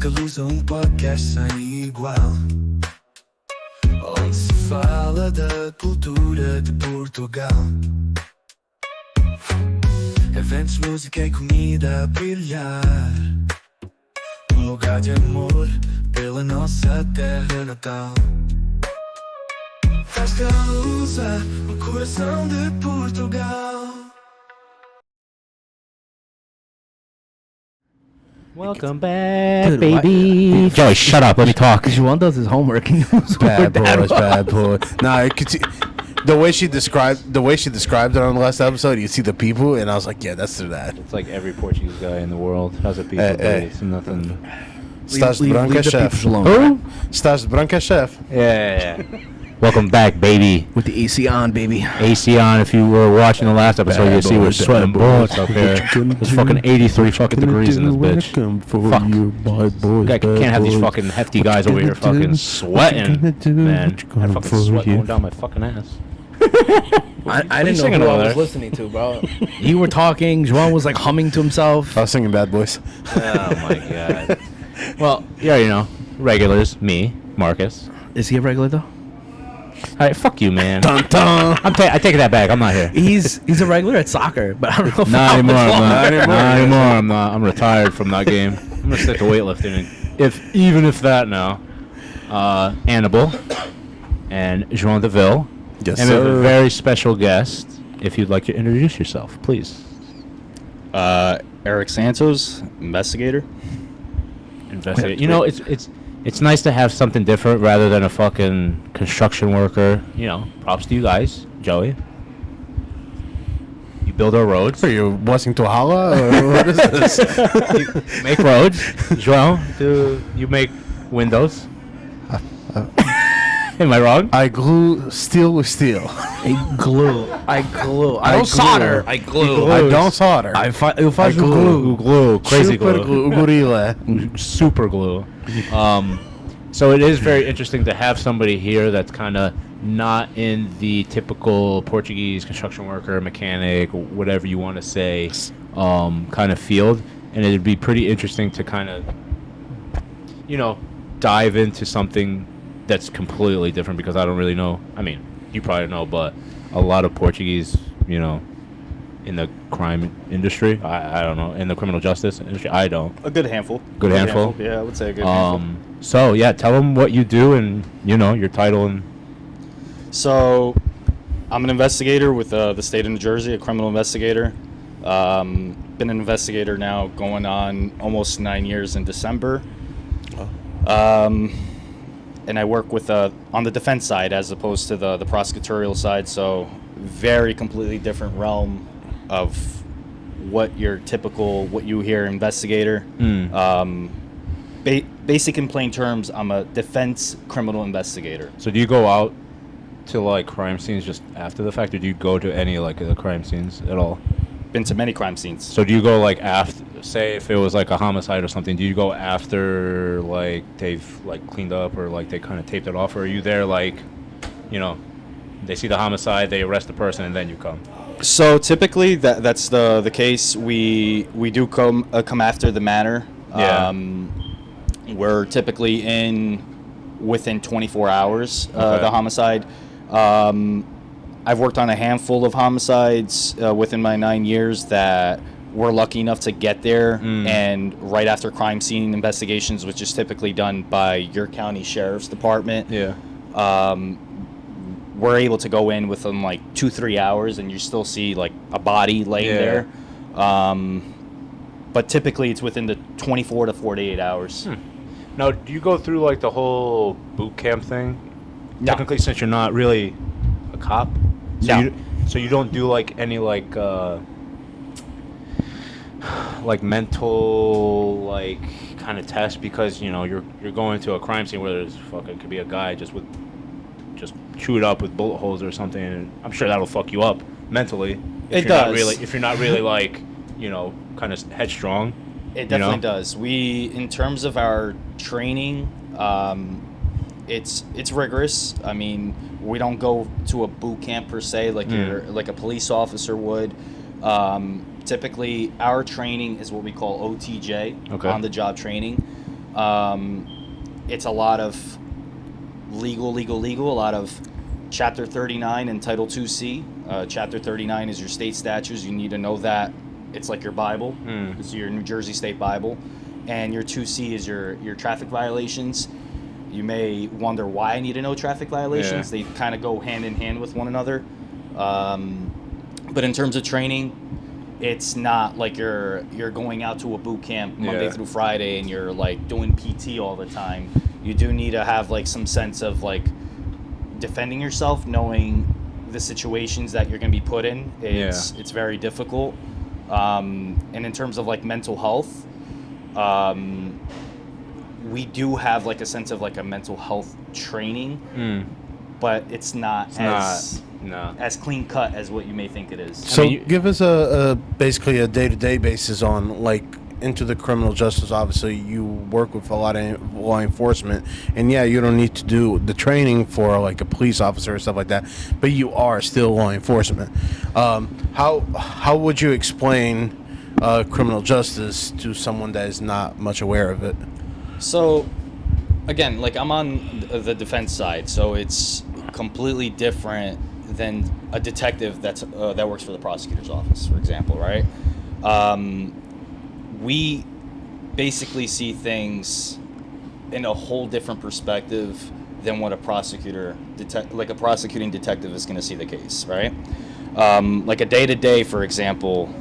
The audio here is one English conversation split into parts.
Tasca Lusa, podcast sem igual, onde se fala da cultura de Portugal. Eventos, música e comida a brilhar, lugar de amor pela nossa terra natal. Tasca Lusa, o coração de Portugal. Welcome back, baby. Joey, shut up. Let me talk. João does his homework. Bad boy. Nah, the way she described it on the last episode, you see the people, and I was like, yeah, that's their dad. It's like every Portuguese guy in the world has a people. It's nothing. Estás de branca, chef. Who? Estás de branca, chef. Yeah. Welcome back, baby. With the AC on, baby. AC on. If you were watching the last episode, you see we're sweating bullets up here. It's fucking 83 fucking degrees in this bitch. Fuck. I can't have these fucking hefty guys over here fucking sweating, man. I had fucking sweat going down my fucking ass. I didn't know who I was listening to, bro. You were talking. João was like humming to himself. I was singing Bad Boys. Oh my god. Well, yeah, you know, regulars, me, Marcus. Is he a regular though? All right, fuck you, man. Dun, dun. I take that back. I'm not here. He's a regular at soccer, but I don't know. Not anymore. Not anymore. I'm not. I'm retired from that game. I'm gonna stick to weightlifting. Even if that now. Annabelle and João Deville. Yes, and we have a sir. very special guest. If you'd like to introduce yourself, please. Eric Santos, investigator. Investigate. You know, it's nice to have something different rather than a fucking construction worker. You know, props to you guys, Joey. You build our roads. Are you watching Tohala, or what is this? You make roads. João, you make windows. Am I wrong? I glue steel with steel. I glue. I don't solder. I glue. I don't solder. Eu faço glue. Crazy Super glue. Gorilla. Super glue. So it is very interesting to have somebody here that's kind of not in the typical Portuguese construction worker, mechanic, whatever you want to say, kind of field. And it'd be pretty interesting to kind of, you know, dive into something that's completely different, because I don't really know. I mean, you probably know, but a lot of Portuguese, you know, in the crime industry, I don't know, in the criminal justice industry, I don't. A good handful. Good handful? Yeah, I would say a good handful. So, yeah, tell them what you do and, you know, your title. And So, I'm an investigator with the state of New Jersey, a criminal investigator. Been an investigator now going on almost 9 years in December. And I work with on the defense side as opposed to the prosecutorial side, so very completely different realm of what you hear investigator. Basic in plain terms, I'm a defense criminal investigator. so do you go out to, like, crime scenes just after the fact, or do you go to any, like, the crime scenes at all? Been to many crime scenes. So do you go, like, after, say if it was like a homicide or something, do you go after, like, they've, like, cleaned up or, like, they kind of taped it off, or are you there, like, you know, they see the homicide, they arrest the person, and then you come? So typically that's the case. We do come after the matter. Yeah. We're typically within 24 hours Okay. the homicide. I've worked on a handful of homicides within my 9 years that we're lucky enough to get there, and right after crime scene investigations, which is typically done by your county sheriff's department. Yeah. We're able to go in within like 2-3 hours, and you still see like a body laying there. But typically it's within the 24 to 48 hours. Now, do you go through, like, the whole boot camp thing? No. Technically, since you're not really a cop? So No. So you don't do, like, any, like mental, like, kind of test, because, you know, you're going to a crime scene where there's fucking could be a guy just chewed up with bullet holes or something, and I'm sure that'll fuck you up mentally. It does. If you're not really, like, you know, kind of headstrong. It definitely does. We, in terms of our training, it's rigorous. I mean, we don't go to a boot camp per se like a police officer would. Typically, our training is what we call OTJ, Okay. on the job training. It's a lot of legal, a lot of Chapter 39 and Title 2C. Chapter 39 is your state statutes. You need to know that. It's like your Bible. It's your New Jersey State Bible. And your 2C is your traffic violations. You may wonder why I need to know traffic violations. They kind of go hand in hand with one another. But in terms of training, it's not like you're going out to a boot camp Monday through Friday and you're like doing PT all the time. You do need to have like some sense of like defending yourself, knowing the situations that you're going to be put in. It's very difficult. And in terms of like mental health, we do have like a sense of like a mental health training, but it's not as clean cut as what you may think it is. So give us a basically a day-to-day basis on like into the criminal justice. Obviously, you work with a lot of law enforcement, and you don't need to do the training for like a police officer or stuff like that, but you are still law enforcement. How would you explain criminal justice to someone that is not much aware of it? So, again, like I'm on the defense side, so it's completely different than a detective that works for the prosecutor's office, for example, right? We basically see things in a whole different perspective than what a a prosecuting detective is going to see the case, right? Like a day-to-day, for example,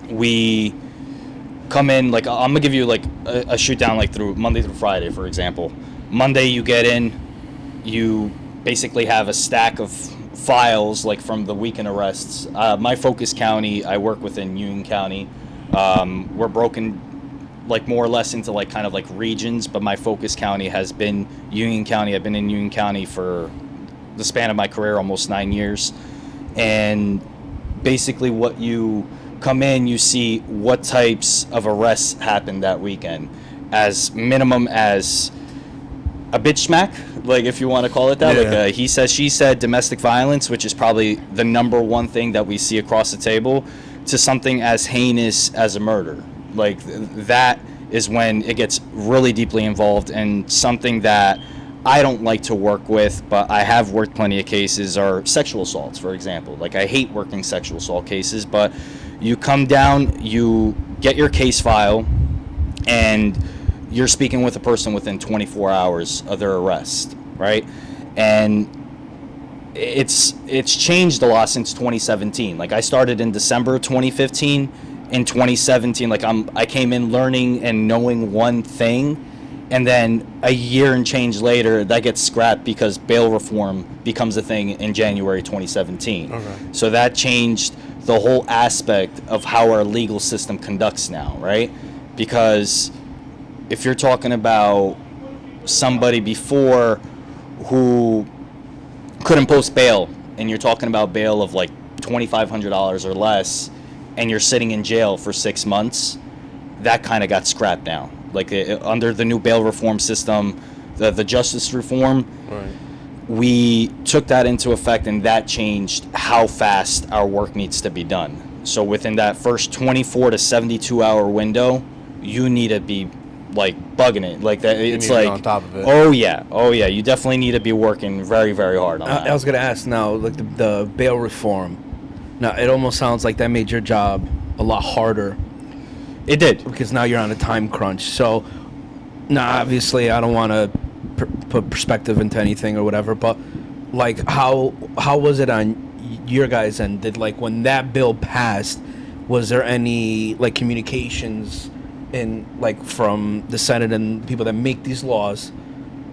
we come in, like I'm gonna give you like a shoot down like through Monday through Friday, for example. Monday you get in, you basically have a stack of files like from the weekend arrests. My focus county, I work within Union County. We're broken like more or less into like kind of like regions, but my focus county has been Union County. I've been in Union County for the span of my career, almost 9 years. And basically what you come in, you see what types of arrests happened that weekend, as minimum as a bitch smack, like if you want to call it that, like a he said, she said, domestic violence, which is probably the number one thing that we see across the table, to something as heinous as a murder. Like that is when it gets really deeply involved, and something that I don't like to work with, but I have worked plenty of cases, are sexual assaults, for example. Like I hate working sexual assault cases, but you come down, you get your case file, and you're speaking with a person within 24 hours of their arrest, right? And it's changed a lot since 2017. Like I started in December 2015. In 2017, like I came in learning and knowing one thing, and then a year and change later, that gets scrapped because bail reform becomes a thing in January 2017. Okay. So that changed the whole aspect of how our legal system conducts now, right? Because if you're talking about somebody before who couldn't post bail, and you're talking about bail of like $2,500 or less, and you're sitting in jail for 6 months, that kind of got scrapped now. Like under the new bail reform system, the justice reform, right, we took that into effect, and that changed how fast our work needs to be done. So within that first 24 to 72 hour window, you need to be like bugging it, like that. It's like on top of it. Oh yeah. You definitely need to be working very, very hard on that. I was gonna ask now, like the bail reform. Now it almost sounds like that made your job a lot harder. It did, because now you're on a time crunch. So now obviously I don't want to put perspective into anything or whatever, but like how was it on your guys' end? Did like when that bill passed, was there any like communications in like from the Senate and people that make these laws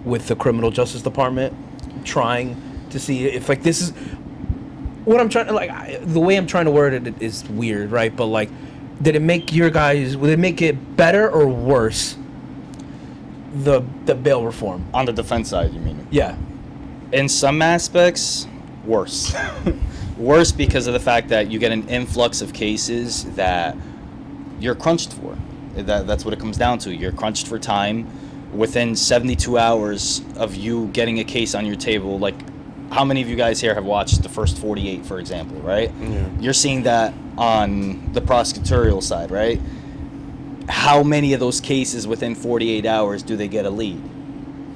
with the criminal justice department, trying to see if like this is what I'm trying to the way I'm trying to word it is weird, right? But like, would it make it better or worse, the bail reform on the defense side? You mean? Yeah. In some aspects, worse. Worse because of the fact that you get an influx of cases that you're crunched for. That's what it comes down to. You're crunched for time. Within 72 hours of you getting a case on your table, like how many of you guys here have watched the first 48, for example, right? Yeah. You're seeing that on the prosecutorial side, right? how many of those cases within 48 hours do they get a lead?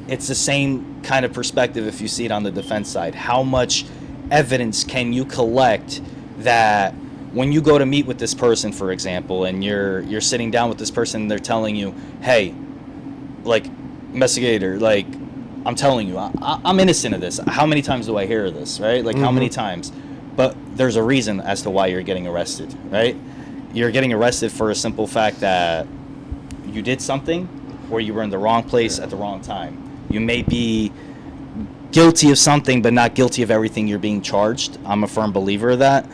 It's the same kind of perspective if you see it on the defense side. How much evidence can you collect that when you go to meet with this person, for example, and you're sitting down with this person and they're telling you, hey, like, investigator, like, I'm telling you, I'm innocent of this. How many times do I hear this, right? Like, how many times? But there's a reason as to why you're getting arrested, right? You're getting arrested for a simple fact that you did something or you were in the wrong place at the wrong time. You may be guilty of something, but not guilty of everything you're being charged. I'm a firm believer of that.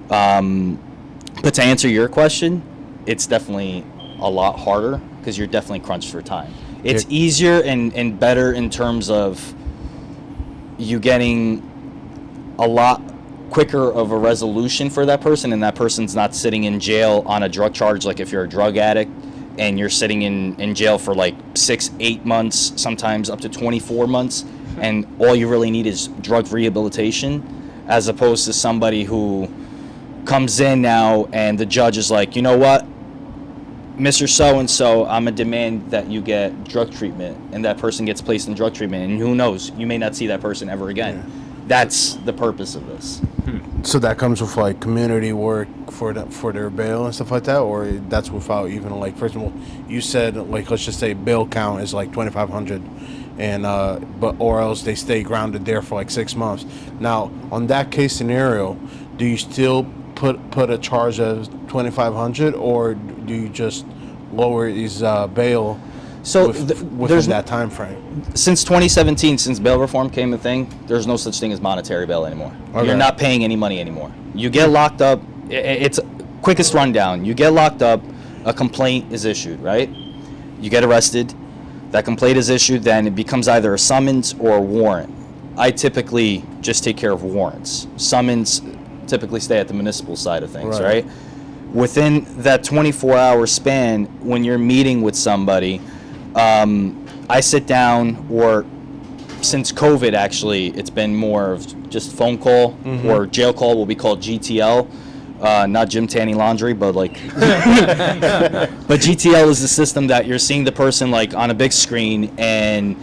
But to answer your question, it's definitely a lot harder because you're definitely crunched for time. It's easier and better in terms of you getting a lot quicker of a resolution for that person, and that person's not sitting in jail on a drug charge. Like if you're a drug addict and you're sitting in jail for like 6-8 months, sometimes up to 24 months, and all you really need is drug rehabilitation, as opposed to somebody who comes in now and the judge is like, you know what, Mr. So-and-so, I'm going to demand that you get drug treatment, and that person gets placed in drug treatment, and who knows, you may not see that person ever again. Yeah. That's the purpose of this. So that comes with like community work for their bail and stuff like that, or that's without even like, first of all, you said like, let's just say bail count is like 2,500, and but or else they stay grounded there for like 6 months. Now on that case scenario, do you still put a charge of 2,500, or do you just lower his bail? So within that time frame? Since 2017, since bail reform came a thing, there's no such thing as monetary bail anymore. Okay. You're not paying any money anymore. You get locked up. It's quickest rundown. You get locked up. A complaint is issued, right? You get arrested. That complaint is issued. Then it becomes either a summons or a warrant. I typically just take care of warrants. Summons typically stay at the municipal side of things, right? Within that 24-hour span, when you're meeting with somebody, I sit down, or since COVID, actually, it's been more of just phone call or jail call, will be called GTL, not Jim Tanny Laundry, but like, but GTL is the system that you're seeing the person like on a big screen, and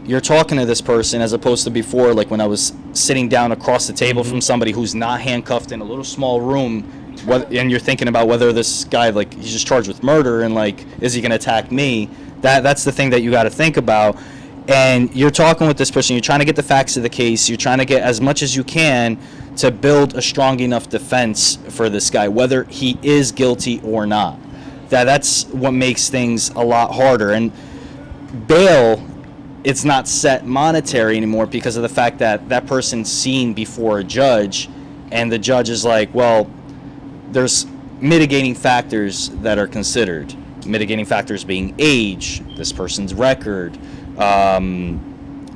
you're talking to this person, as opposed to before, like when I was sitting down across the table from somebody who's not handcuffed in a little small room, and you're thinking about whether this guy, like, he's just charged with murder, and like, is he going to attack me? That's the thing that you got to think about. And you're talking with this person, you're trying to get the facts of the case, you're trying to get as much as you can to build a strong enough defense for this guy, whether he is guilty or not. That's what makes things a lot harder. And bail, it's not set monetary anymore because of the fact that that person's seen before a judge, and the judge is like, well, there's mitigating factors that are considered. Mitigating factors being age, this person's record,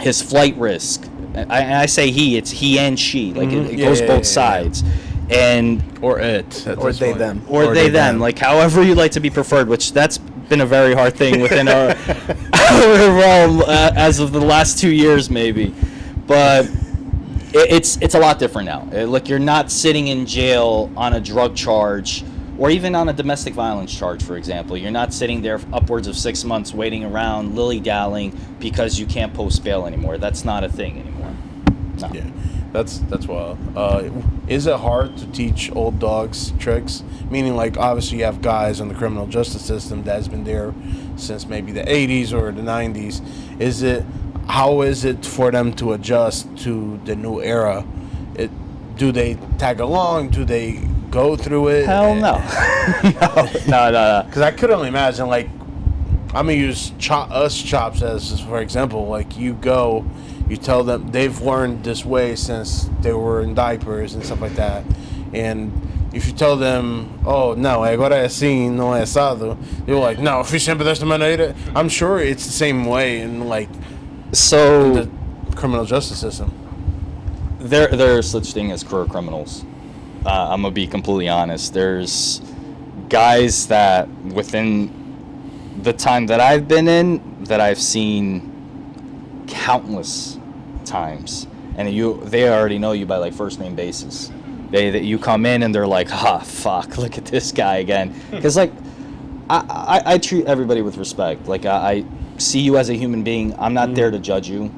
his flight risk. I say he, it's he and she. Like it goes both sides. And or it, or they them, or they them. Like however you like to be preferred. Which that's been a very hard thing within our realm as of the last 2 years, maybe. But it's a lot different now. Like you're not sitting in jail on a drug charge, or even on a domestic violence charge, for example. You're not sitting there upwards of 6 months waiting around, lilly-dallying, because you can't post bail anymore. That's not a thing anymore. No. Yeah, that's wild. Is it hard to teach old dogs tricks? Meaning, like, obviously you have guys in the criminal justice system that's been there since maybe the 80s or the 90s. How is it for them to adjust to the new era? Do they tag along? Do they go through it? Hell no. No. Because I could only imagine, like, I'm going to use us chops as, for example, like, you tell them they've learned this way since they were in diapers and stuff like that. And if you tell them, oh, no, agora é assim, não é assado, they're like, no, fiz sempre desta maneira. I'm sure it's the same way in, like, in the criminal justice system. There are such thing as career criminals. I'm gonna be completely honest. There's guys that within the time that I've been in, that I've seen countless times, and they already know you by like first name basis. You come in and they're like, fuck, look at this guy again. Because like I treat everybody with respect. Like, I see you as a human being. I'm not there to judge you.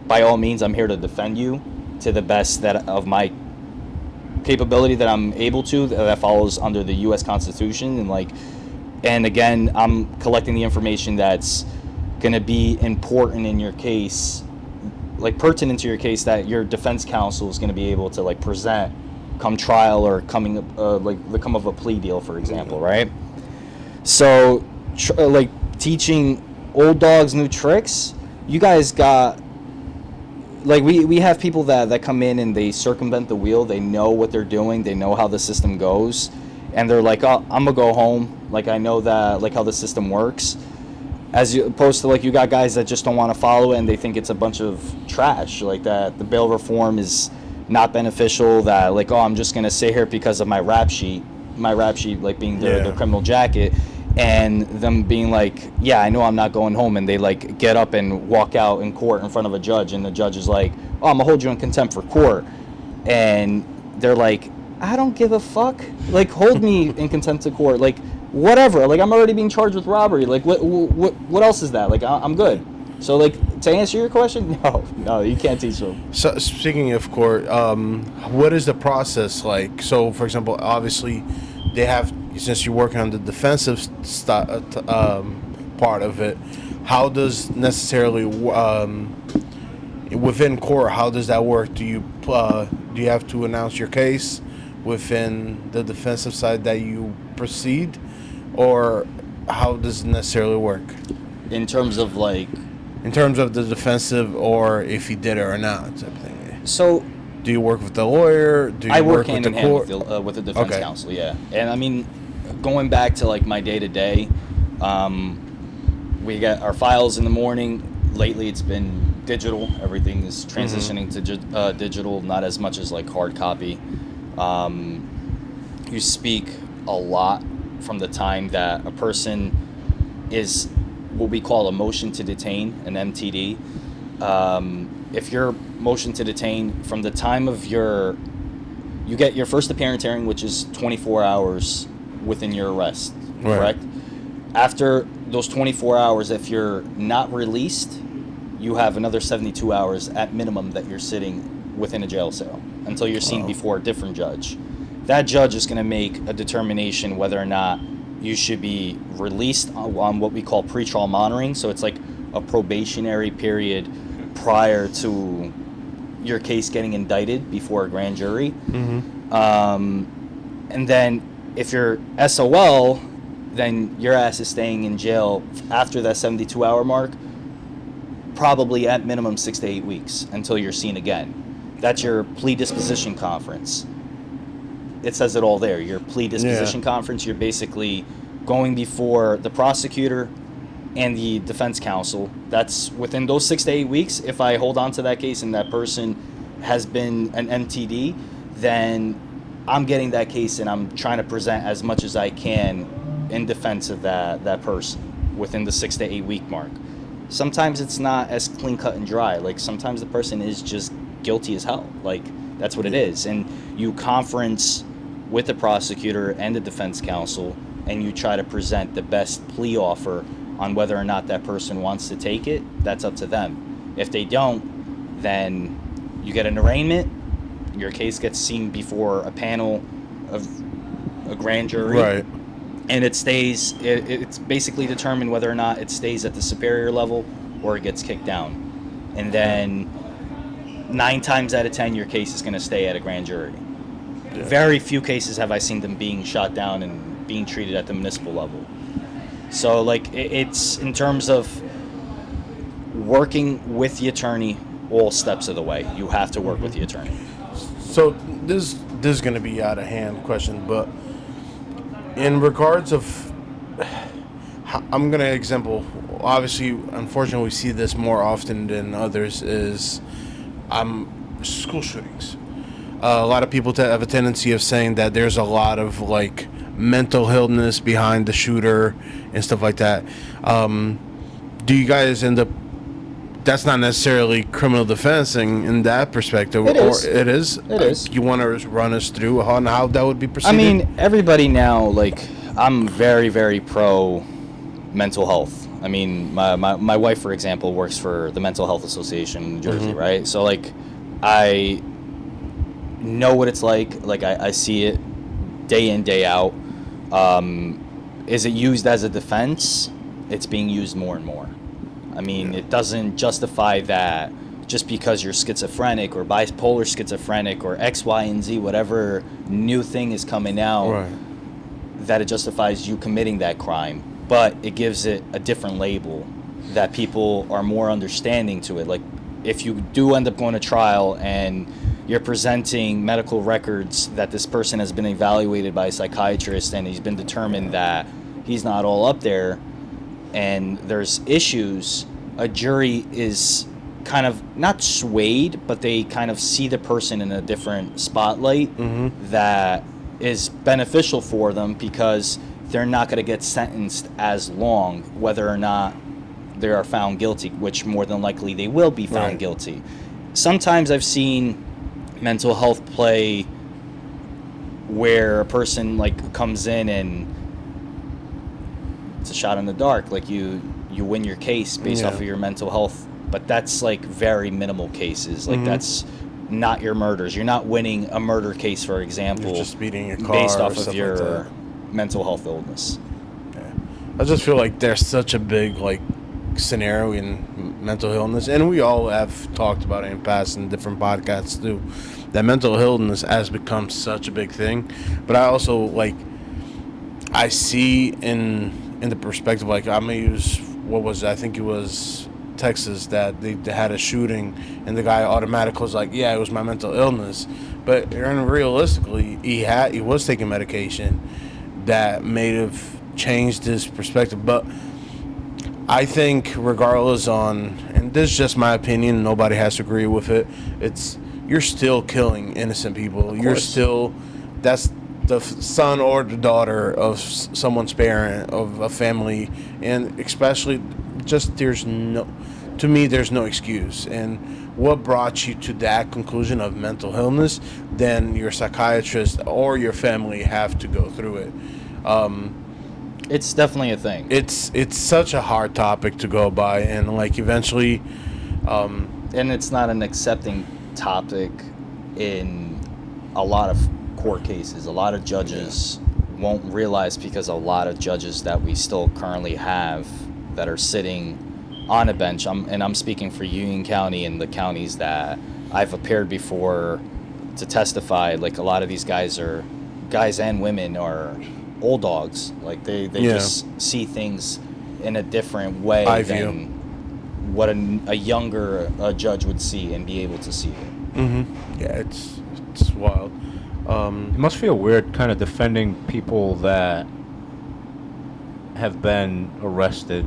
By all means, I'm here to defend you to the best of my capability that I'm able to, that follows under the U.S. Constitution. And again, I'm collecting the information that's going to be important in your case, like pertinent to your case, that your defense counsel is going to be able to like present come trial or coming like the come of a plea deal, for example, right? So like teaching old dogs new tricks, you guys got like we have people that come in and they circumvent the wheel. They know what they're doing, they know how the system goes, and they're like, oh, I'm gonna go home, like I know that like how the system works, as opposed to like you got guys that just don't want to follow it and they think it's a bunch of trash, like that the bail reform is not beneficial, that like, oh, I'm just gonna sit here because of my rap sheet like being their criminal jacket, and them being like, yeah, I know I'm not going home, and they like get up and walk out in court in front of a judge, and the judge is like, oh, I'm gonna hold you in contempt for court, and they're like, I don't give a fuck, like hold me in contempt of court, like whatever, like I'm already being charged with robbery, like what else is that, like I'm good. So like to answer your question, no, you can't teach them. So speaking of court, what is the process like? So for example, obviously they have, since you're working on the defensive part of it, how does necessarily within court, how does that work? Do you have to announce your case within the defensive side that you proceed, or how does it necessarily work? In terms of the defensive, or if he did it or not, type of thing. So do you work with the lawyer? I work hand in hand with the defense counsel, yeah. And I mean, going back to like my day-to-day, we get our files in the morning. Lately it's been digital. Everything is transitioning to digital, not as much as like hard copy. You speak a lot from the time that a person is what we call a motion to detain, an MTD. If your motion to detain, from the time of you get your first appearance hearing, which is 24 hours within your arrest, right. Correct? After those 24 hours, if you're not released, you have another 72 hours at minimum that you're sitting within a jail cell until you're seen before a different judge. That judge is going to make a determination whether or not you should be released on what we call pretrial monitoring. So it's like a probationary period prior to your case getting indicted before a grand jury. And then if you're SOL, then your ass is staying in jail after that 72-hour mark, probably at minimum 6 to 8 weeks until you're seen again. That's your plea disposition conference. It says it all there. Your plea disposition conference, you're basically going before the prosecutor and the defense counsel. That's within those 6 to 8 weeks. If I hold on to that case and that person has been an MTD, then I'm getting that case and I'm trying to present as much as I can in defense of that person within the 6 to 8 week mark. Sometimes it's not as clean cut and dry. Like sometimes the person is just guilty as hell. Like that's what it is. And you conference with the prosecutor and the defense counsel, and you try to present the best plea offer on whether or not that person wants to take it. That's up to them. If they don't, then you get an arraignment. Your case gets seen before a panel of a grand jury. Right. And it stays, it's basically determined whether or not it stays at the superior level or it gets kicked down. And then 9 times out of 10, your case is going to stay at a grand jury. Yeah. Very few cases have I seen them being shot down and being treated at the municipal level. So, like, it's in terms of working with the attorney all steps of the way. You have to work with the attorney. So this is going to be out of hand question, but in regards of, I'm going to example, obviously, unfortunately, we see this more often than others, is school shootings. A lot of people have a tendency of saying that there's a lot of, like, mental illness behind the shooter and stuff like that. Do you guys end up, that's not necessarily criminal defense in that perspective? It is. Or it is? It is. You want to run us through on how that would be proceeded? I mean, everybody now, like, I'm very, very pro mental health. I mean, my wife, for example, works for the Mental Health Association in New Jersey, right? So, like, I know what it's like. Like, I see it day in, day out. Is it used as a defense? It's being used more and more. I mean, it doesn't justify that just because you're schizophrenic or bipolar schizophrenic or X, Y, and Z, whatever new thing is coming out, that it justifies you committing that crime. But it gives it a different label that people are more understanding to it. Like, if you do end up going to trial and you're presenting medical records that this person has been evaluated by a psychiatrist and he's been determined that he's not all up there and there's issues, a jury is kind of not swayed, but they kind of see the person in a different spotlight that is beneficial for them because they're not going to get sentenced as long whether or not they are found guilty, which more than likely they will be found guilty. Sometimes I've seen mental health play where a person like comes in and it's a shot in the dark, like you win your case based off of your mental health, but that's like very minimal cases. Like that's not your murders. You're not winning a murder case, for example, You're just speeding your car based off or of stuff your like that. mental health illness. I just feel like there's such a big like scenario in mental illness, and we all have talked about it in past in different podcasts too, that mental illness has become such a big thing. But I also like I see in the perspective, like I'm gonna use what was it? I think it was Texas that they had a shooting and the guy automatically was like, yeah, it was my mental illness. But realistically, he was taking medication that may have changed his perspective. But I think regardless and this is just my opinion, nobody has to agree with it, you're still killing innocent people. You're still, that's the son or the daughter of someone's parent, of a family, and especially just there's no excuse. And what brought you to that conclusion of mental illness? Then your psychiatrist or your family have to go through it. It's definitely a thing. It's such a hard topic to go by, and like eventually, and it's not an accepting topic in a lot of court cases. A lot of judges won't realize, because a lot of judges that we still currently have that are sitting on a bench, I'm speaking for Union County and the counties that I've appeared before to testify, like a lot of these guys and women are old dogs. Like they just see things in a different way than what a younger judge would see and be able to see it. Yeah, it's wild. It must feel weird kind of defending people that have been arrested,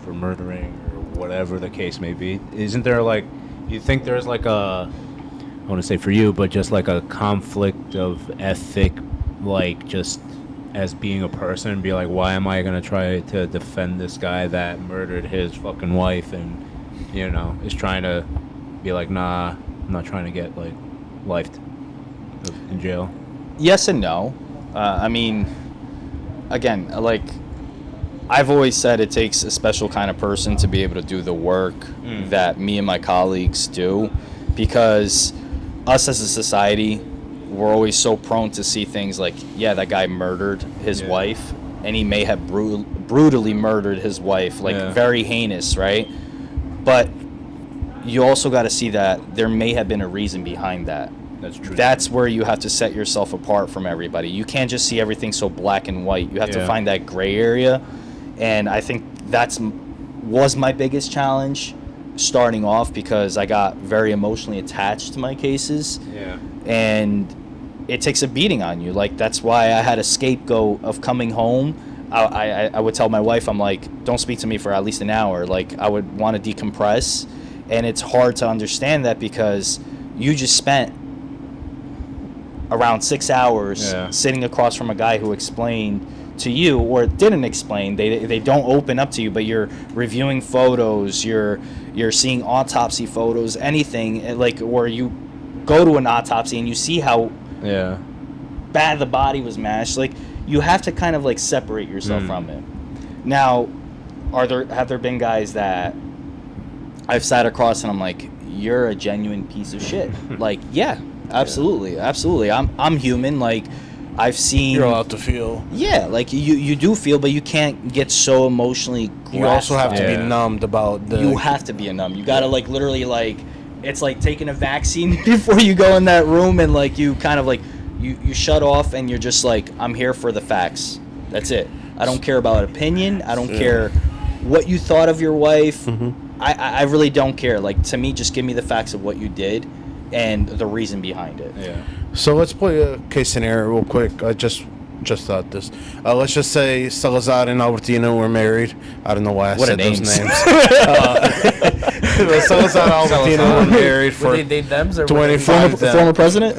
for murdering or whatever the case may be. Isn't there like, you think there's like I want to say for you, but just like a conflict of ethic, like just as being a person, be like, why am I going to try to defend this guy that murdered his fucking wife and, is trying to be like, nah, I'm not trying to get like life in jail? Yes and no. I mean, again, like I've always said, it takes a special kind of person to be able to do the work that me and my colleagues do, because us as a society, we're always so prone to see things like, yeah, that guy murdered his wife, and he may have brutally murdered his wife, like very heinous, right? But you also got to see that there may have been a reason behind that. That's true. That's where you have to set yourself apart from everybody. You can't just see everything so black and white. You have to find that gray area. And I think was my biggest challenge starting off, because I got very emotionally attached to my cases. Yeah. And it takes a beating on you. Like, that's why I had a scapegoat of coming home. I would tell my wife, I'm like, don't speak to me for at least an hour. Like, I would want to decompress. And it's hard to understand that, because you just spent around 6 hours sitting across from a guy who explained to you, or didn't explain. They don't open up to you, but you're reviewing photos, you're seeing autopsy photos, anything, like, or you go to an autopsy and you see how bad the body was mashed. Like, you have to kind of like separate yourself from it. Now, have there been guys that I've sat across and I'm like, you're a genuine piece of shit? Like, yeah, absolutely. I'm human. Like, I've seen. You're allowed to feel. Yeah, like you do feel, but you can't get so emotionally grasped. You also have to Yeah. be numbed about the. You have to be a numb. You gotta like literally like, it's like taking a vaccine before you go in that room, and like you kind of like you shut off and you're just like, I'm here for the facts. That's it. I don't care about opinion. I don't care what you thought of your wife. I really don't care. Like, to me, just give me the facts of what you did and the reason behind it. Yeah. So let's play a case scenario real quick. I just thought this. Let's just say Salazar and Albertina were married. I don't know why I What a said those names. names. Salazar and Albertina were married for Were they thems or 25 Former president?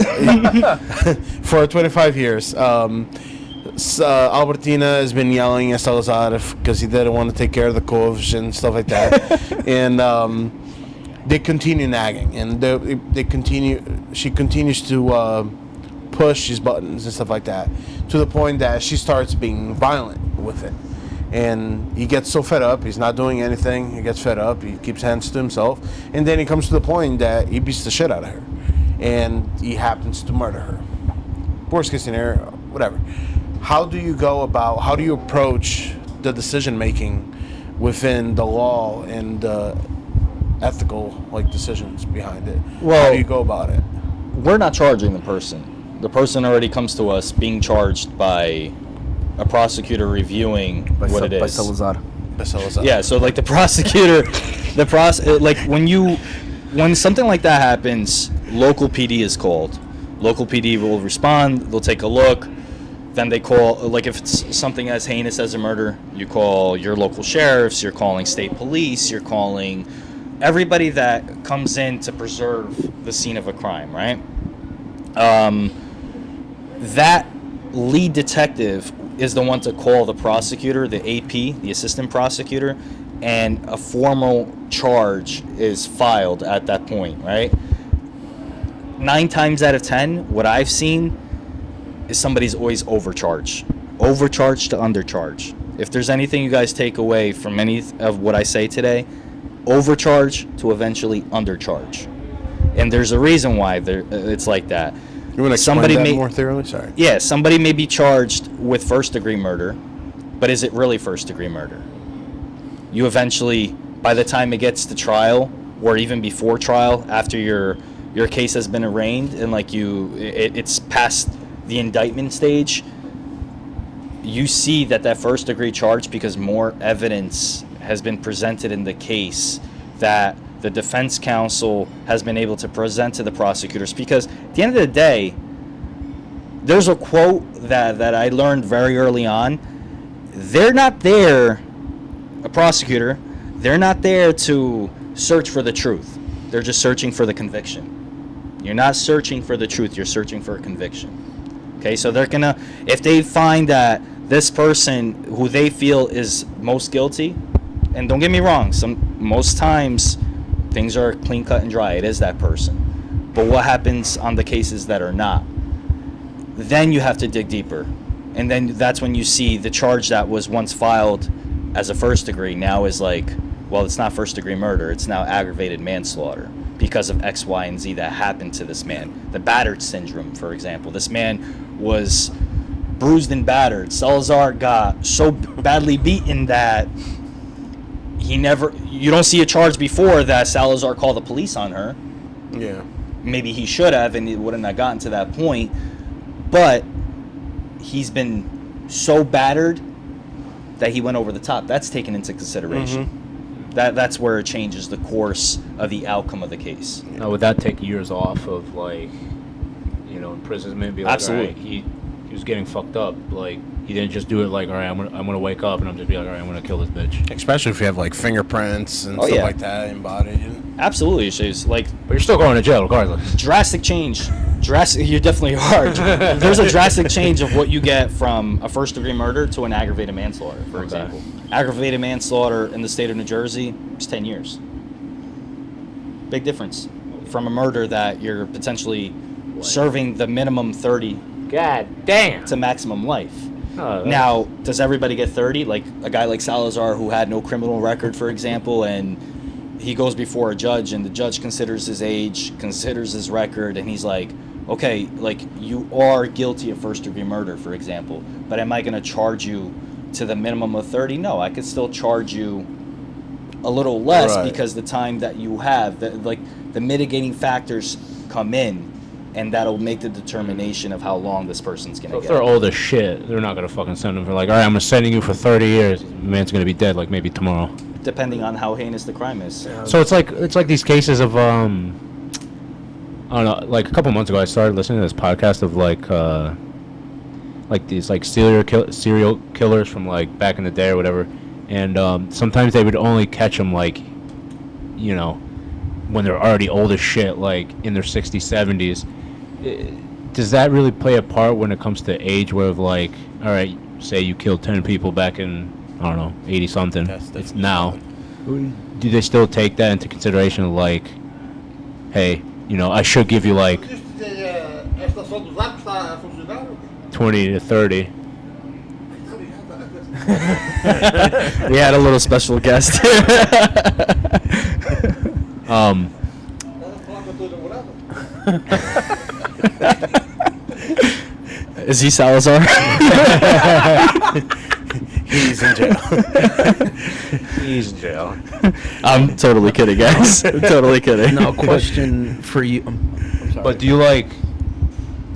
for 25 years. Albertina has been yelling at Salazar because he didn't want to take care of the Kovs and stuff like that, and they continue nagging, and they continue. She continues to push his buttons and stuff like that, to the point that she starts being violent with it, and he gets so fed up. He's not doing anything. He gets fed up. He keeps hands to himself, and then he comes to the point that he beats the shit out of her, and he happens to murder her. Worst case scenario, whatever. How do you approach the decision making within the law and the ethical decisions behind it? Well, how do you go about it? We're not charging the person. The person already comes to us being charged by a prosecutor reviewing what it is. By Salazar. Yeah, so like the prosecutor, like when something like that happens, local PD is called. Local PD will respond. They'll take a look. Then they call, like if it's something as heinous as a murder, you call your local sheriffs, you're calling state police, you're calling everybody that comes in to preserve the scene of a crime, right? That lead detective is the one to call the prosecutor, the AP, the assistant prosecutor, and a formal charge is filed at that point, right? 9 times out of 10, what I've seen is somebody's always overcharged to undercharge. If there's anything you guys take away from any of what I say today, overcharge to eventually undercharge. And there's a reason why it's like that. You want to explain that more thoroughly? Sorry. Yeah, somebody may be charged with first-degree murder, but is it really first-degree murder? You eventually, by the time it gets to trial, or even before trial, after your case has been arraigned and it's past the indictment stage, you see that first degree charge, because more evidence has been presented in the case that the defense counsel has been able to present to the prosecutors. Because at the end of the day, there's a quote that I learned very early on. They're not there, a prosecutor, they're not there to search for the truth. They're just searching for the conviction. You're not searching for the truth, you're searching for a conviction. Okay, so they're gonna, if they find that this person who they feel is most guilty, and don't get me wrong, most times things are clean cut and dry, it is that person. But what happens on the cases that are not? Then you have to dig deeper. And then that's when you see the charge that was once filed as a first degree now is like, well, it's not first degree murder, it's now aggravated manslaughter, because of X, Y, and Z that happened to this man. The battered syndrome, for example. This man was bruised and battered. Salazar got so badly beaten that you don't see a charge before that Salazar called the police on her. Yeah. Maybe he should have, and it wouldn't have gotten to that point. But he's been so battered that he went over the top. That's taken into consideration. Mm-hmm. That's where it changes the course of the outcome of the case. Now, would that take years off of imprisonment? Be like, absolutely. All right, he was getting fucked up. Like, he didn't just do it like, all right, I'm gonna wake up and I'm just be like, all right, I'm gonna kill this bitch. Especially if you have fingerprints and stuff like that embodied. Absolutely, she's like. But you're still going to jail regardless. Drastic change. You definitely are. There's a drastic change of what you get from a first degree murder to an aggravated manslaughter, for example. Aggravated manslaughter in the state of New Jersey is 10 years. Big difference from a murder that you're potentially serving the minimum 30 God damn. to maximum life. Now, does everybody get 30? Like a guy like Salazar who had no criminal record, for example, and he goes before a judge, and the judge considers his age, considers his record, and he's like, okay, like you are guilty of first-degree murder, for example, but am I going to charge you to the minimum of 30? No, I could still charge you a little less because the time that you have, the mitigating factors come in, and that'll make the determination of how long this person's going to If get. they're old as shit, they're not going to fucking send them for like, all right, I'm sending you for 30 years. The man's going to be dead like maybe tomorrow. Depending on how heinous the crime is. So it's like these cases of I don't know, like a couple months ago I started listening to this podcast of like these like serial killers from like back in the day or whatever, and sometimes they would only catch them like, you know, when they're already old as shit, like in their 60s, 70s. Does that really play a part when it comes to age, where like, all right, say you killed 10 people back in, I don't know, 80 something, it's now, do they still take that into consideration, like, hey, you know, I should give you like 20 to 30? We had a little special guest. Is he Salazar? He's in jail. He's in jail. I'm totally kidding, guys. I'm totally kidding. Now, question for you. I'm sorry. But do you like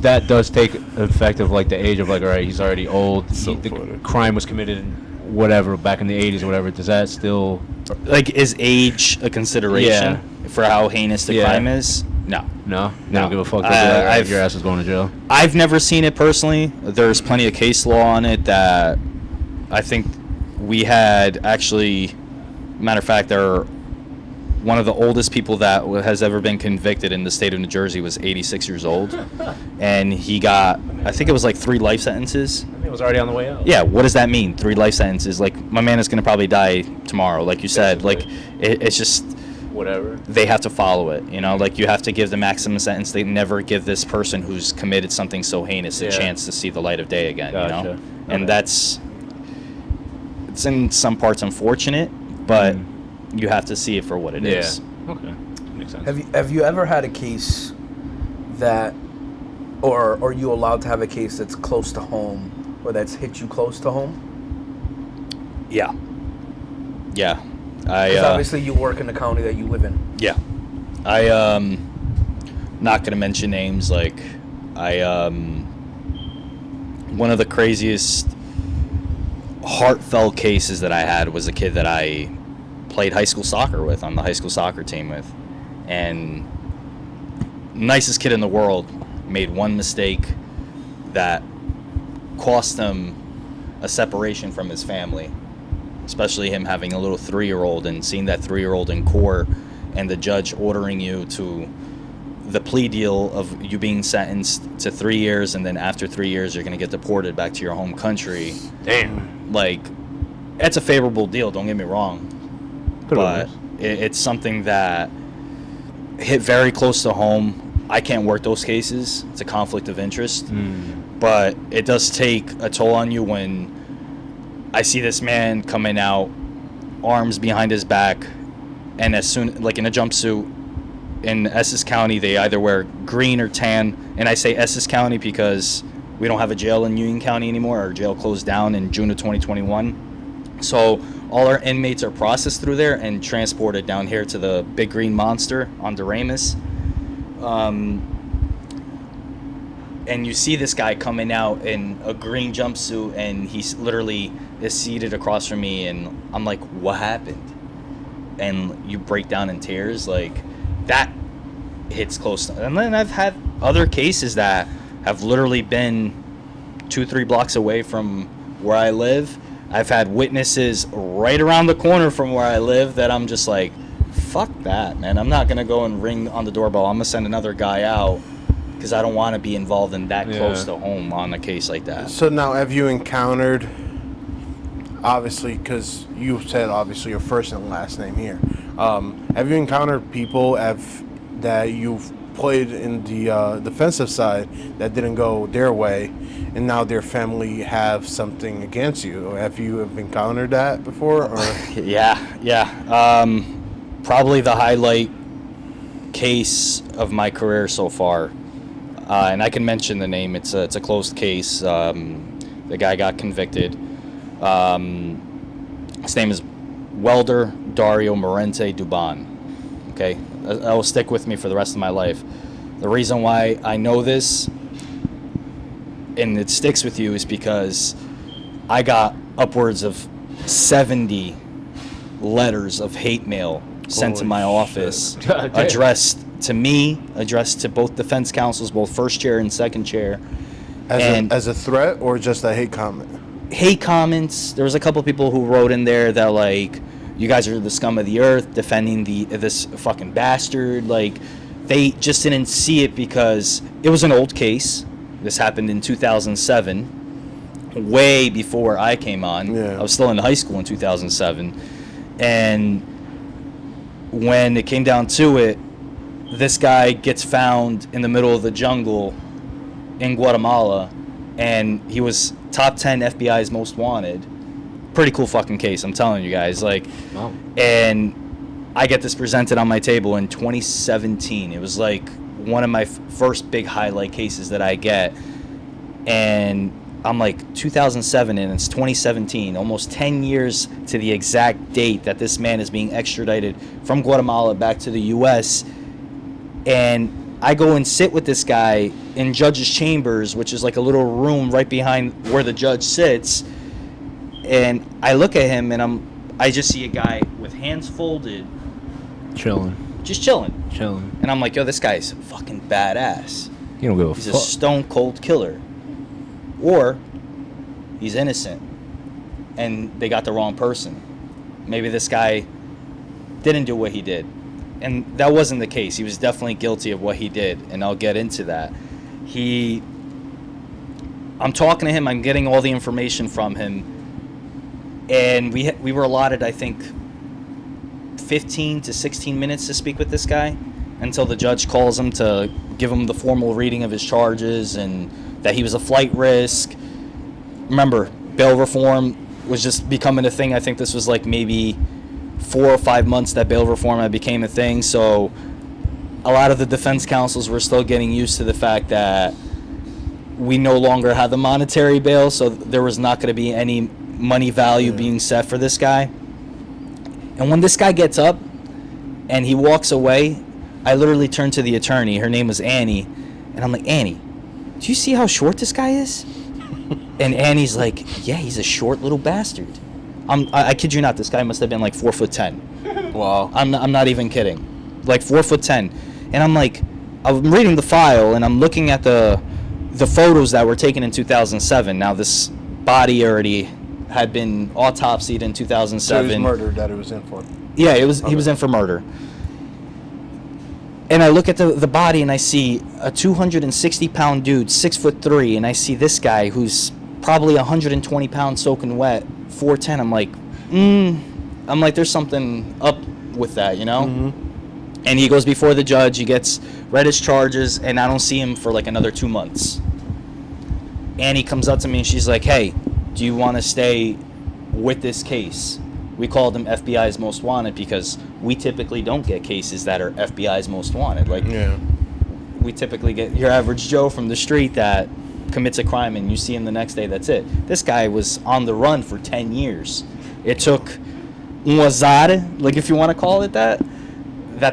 that does take effect of like the age of like, all right, he's already old, the crime was committed whatever back in the 80s or whatever, does that still, like, is age a consideration for how heinous the crime is? No. They don't give a fuck that your ass is going to jail? I've never seen it personally. There's plenty of case law on it that I think we had actually, matter of fact, one of the oldest people that has ever been convicted in the state of New Jersey was 86 years old, and he got, I think it was like 3 life sentences. I mean, it was already on the way out. Yeah, what does that mean, 3 life sentences? Like, my man is going to probably die tomorrow, like you said. Like, it's just, whatever. they have to follow it, you know? Like, you have to give the maximum sentence. They never give this person who's committed something so heinous a chance to see the light of day again, you know? And it's in some parts unfortunate, but you have to see it for what it is. Okay, makes sense. Have you ever had a case that, or are you allowed to have a case that's close to home, or that's hit you close to home? Yeah. Because obviously you work in the county that you live in. Yeah. Not gonna mention names. Like, one of the craziest heartfelt cases that I had was a kid that I played high school soccer with, on the high school soccer team with, and nicest kid in the world made one mistake that cost him a separation from his family, especially him having a little 3-year-old and seeing that 3-year-old in court, and the judge ordering you to the plea deal of you being sentenced to 3 years, and then after 3 years you're going to get deported back to your home country. Damn. Like, it's a favorable deal, don't get me wrong, but it's something that hit very close to home. I can't work those cases. It's a conflict of interest. But it does take a toll on you when I see this man coming out, arms behind his back, and as soon, like in a jumpsuit, in Essex County, they either wear green or tan. And I say Essex County because we don't have a jail in Union County anymore. Our jail closed down in June of 2021. So all our inmates are processed through there and transported down here to the Big Green Monster on Doremus. And you see this guy coming out in a green jumpsuit, and he's literally is seated across from me, and I'm like, what happened? And you break down in tears. Like, that hits close. And then I've had other cases that have literally been 2-3 blocks away from where I live. I've had witnesses right around the corner from where I live that I'm just like, fuck that, man. I'm not going to go and ring on the doorbell. I'm going to send another guy out because I don't want to be involved in that close to home on a case like that. So now, have you encountered, obviously, because you said obviously your first and last name here, have you encountered people that you've played in the defensive side that didn't go their way, and now their family have something against you. Have you encountered that before? Or? Yeah. Probably the highlight case of my career so far, and I can mention the name. It's a closed case. The guy got convicted. His name is Welder Dario Morente Duban. Okay, that will stick with me for the rest of my life. The reason why I know this and it sticks with you is because I got upwards of 70 letters of hate mail sent to my office, addressed to me, addressed to both defense counsels, both first chair and second chair. As a threat or just a hate comment? Hate comments. There was a couple people who wrote in there that, like, you guys are the scum of the earth, defending this fucking bastard. Like, they just didn't see it because it was an old case. This happened in 2007, way before I came on. Yeah. I was still in high school in 2007. And when it came down to it, this guy gets found in the middle of the jungle in Guatemala, and he was top 10 FBI's most wanted. Pretty cool fucking case, I'm telling you guys. Like, Wow. And I get this presented on my table in 2017. It was like one of my first big highlight cases that I get, and I'm like 2007 and it's 2017, almost 10 years to the exact date that this man is being extradited from Guatemala back to the U.S. And I go and sit with this guy in judge's chambers, which is like a little room right behind where the judge sits. And I look at him and I just see a guy with hands folded, just chilling. And I'm like, yo, this guy's fucking badass. You don't give a He's fuck. a stone cold killer. Or he's innocent and they got the wrong person. Maybe this guy didn't do what he did. And that wasn't the case. He was definitely guilty of what he did, and I'll get into that. I'm talking to him, I'm getting all the information from him, and we were allotted, I think, 15 to 16 minutes to speak with this guy until the judge calls him to give him the formal reading of his charges and that he was a flight risk. Remember, bail reform was just becoming a thing. I think this was like maybe 4 or 5 months that bail reform had became a thing, so a lot of the defense counsels were still getting used to the fact that we no longer had the monetary bail, so there was not going to be any money value being set for this guy. And when this guy gets up and he walks away, I literally turned to the attorney. Her name was Annie, and I'm like, Annie, do you see how short this guy is? And Annie's like, yeah, he's a short little bastard. I kid you not, this guy must have been like 4'10". Wow. I'm not even kidding. Like 4'10". And I'm like, I'm reading the file and I'm looking at the photos that were taken in 2007. Now this body already had been autopsied in 2007. So it was murder that it was in for. Yeah, he was in for murder. And I look at the body and I see a 260-pound dude, 6'3", and I see this guy who's probably 120 pounds soaking wet, 4'10". I'm like, there's something up with that, you know? Mm-hmm. And he goes before the judge, he gets read his charges, and I don't see him for like another 2 months. Annie comes up to me and she's like, hey, do you want to stay with this case? We called him FBI's Most Wanted because we typically don't get cases that are FBI's Most Wanted. Like, we typically get your average Joe from the street that commits a crime and you see him the next day, that's it. This guy was on the run for 10 years. It took un azar, like if you want to call it that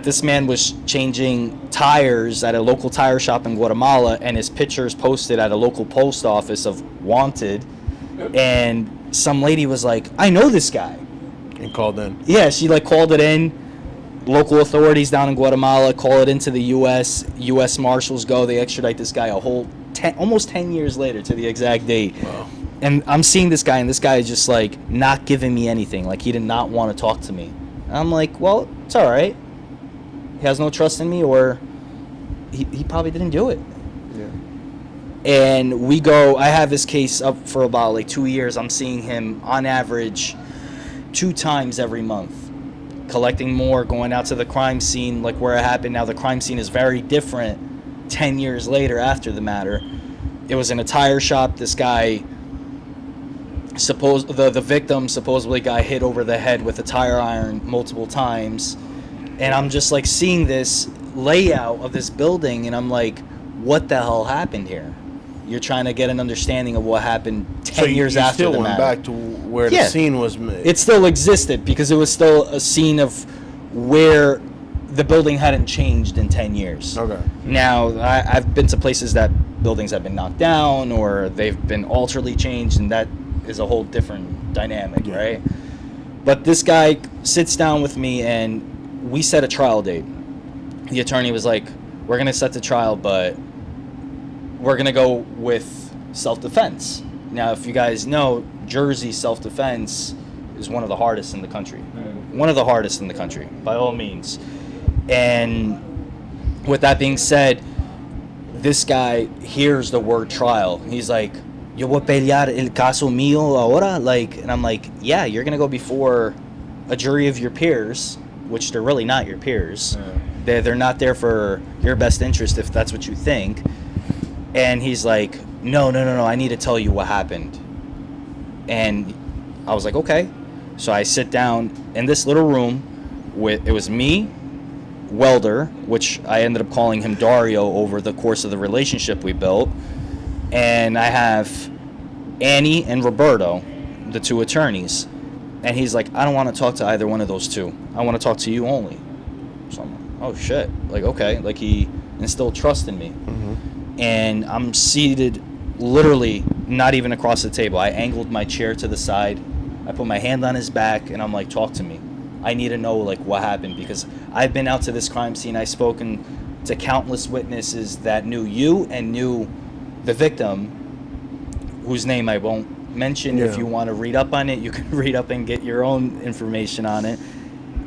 this man was changing tires at a local tire shop in Guatemala and his pictures posted at a local post office of wanted, and some lady was like, I know this guy. And called in. Yeah, she like called it in. Local authorities down in Guatemala call it into the U.S. U.S. Marshals go. They extradite this guy a whole almost 10 years later to the exact date. Wow. And I'm seeing this guy, and this guy is just like not giving me anything. Like he did not want to talk to me. And I'm like, well, it's all right. He has no trust in me, or he probably didn't do it. Yeah. And we go. I have this case up for about like 2 years. I'm seeing him on average 2 times every month. collecting more, going out to the crime scene, like where it happened. Now the crime scene is very different 10 years later after the matter. It was in a tire shop. This guy, the victim supposedly got hit over the head with a tire iron multiple times. And I'm just like seeing this layout of this building, and I'm like, what the hell happened here? You're trying to get an understanding of what happened 10 years after the matter. So you still went back to where the scene was made. It still existed because it was still a scene of where the building hadn't changed in 10 years. Okay. Now, I've been to places that buildings have been knocked down or they've been alterly changed, and that is a whole different dynamic, right? But this guy sits down with me, and we set a trial date. The attorney was like, we're going to set the trial, but we're going to go with self-defense. Now, if you guys know, Jersey self-defense is one of the hardest in the country. One of the hardest in the country, by all means. And with that being said, this guy hears the word trial. He's like, yo voy a pelear el caso mío ahora? Like, and I'm like, yeah, you're going to go before a jury of your peers, which they're really not your peers. They're not there for your best interest if that's what you think. And he's like, no, I need to tell you what happened. And I was like, okay. So I sit down in this little room with, it was me, Welder, which I ended up calling him Dario over the course of the relationship we built. And I have Annie and Roberto, the two attorneys. And he's like, I don't want to talk to either one of those two. I want to talk to you only. So I'm like, oh shit. Like, okay. Like, he instilled trust in me. Mm-hmm. And I'm seated literally not even across the table. I angled my chair to the side. I put my hand on his back, and I'm like, talk to me. I need to know, like, what happened, because I've been out to this crime scene. I've spoken to countless witnesses that knew you and knew the victim, whose name I won't mention. If you want to read up on it, you can read up and get your own information on it.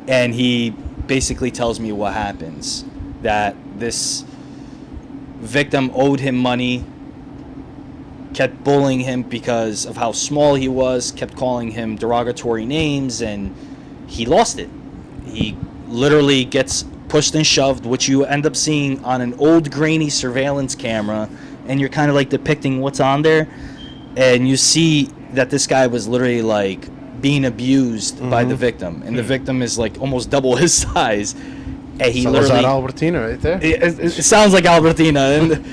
And he basically tells me what happens, that this victim owed him money, kept bullying him because of how small he was, kept calling him derogatory names, and he lost it. He literally gets pushed and shoved, which you end up seeing on an old grainy surveillance camera, and you're kind of like depicting what's on there, and you see that this guy was literally like being abused by the victim, and the victim is like almost double his size. And he literally, Albertina right there. It sounds like Albertina, and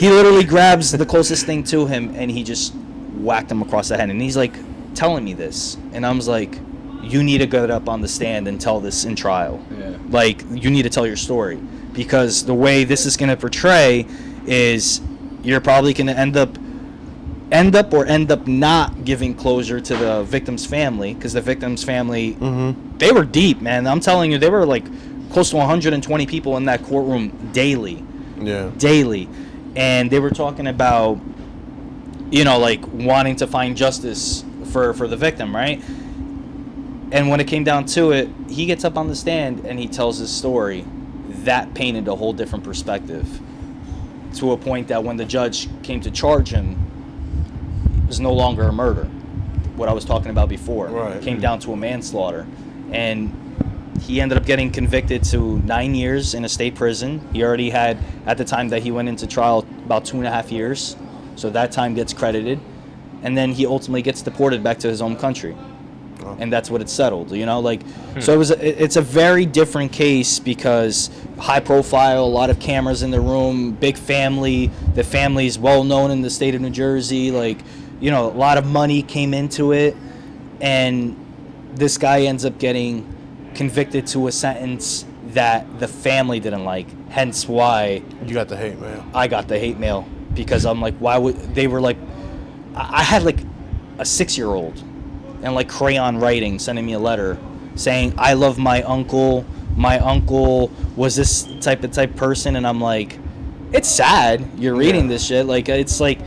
he literally grabs the closest thing to him, and he just whacked him across the head. And he's like telling me this, and I was like, you need to get up on the stand and tell this in trial. Like, you need to tell your story, because the way this is going to portray is you're probably going to end up not giving closure to the victim's family, because the victim's family, they were deep, man. I'm telling you, they were like close to 120 people in that courtroom daily. Daily. And they were talking about, you know, like wanting to find justice for the victim, right? And when it came down to it, he gets up on the stand and he tells his story. That painted a whole different perspective, to a point that when the judge came to charge him, it was no longer a murder. What I was talking about before. Right. It came down to a manslaughter. And he ended up getting convicted to 9 years in a state prison. He already had, at the time that he went into trial, about 2.5 years. So that time gets credited. And then he ultimately gets deported back to his home country. And that's what it settled, you know, like, so it's a very different case, because high profile, a lot of cameras in the room, big family, the family is well known in the state of New Jersey, like, you know, a lot of money came into it, and this guy ends up getting convicted to a sentence that the family didn't like, hence why You got the hate mail. I got the hate mail, because I'm like, why would they were like, I had like a 6-year-old and like crayon writing sending me a letter saying, I love my uncle was this type of person, and I'm like, it's sad you're reading this shit, like, it's like,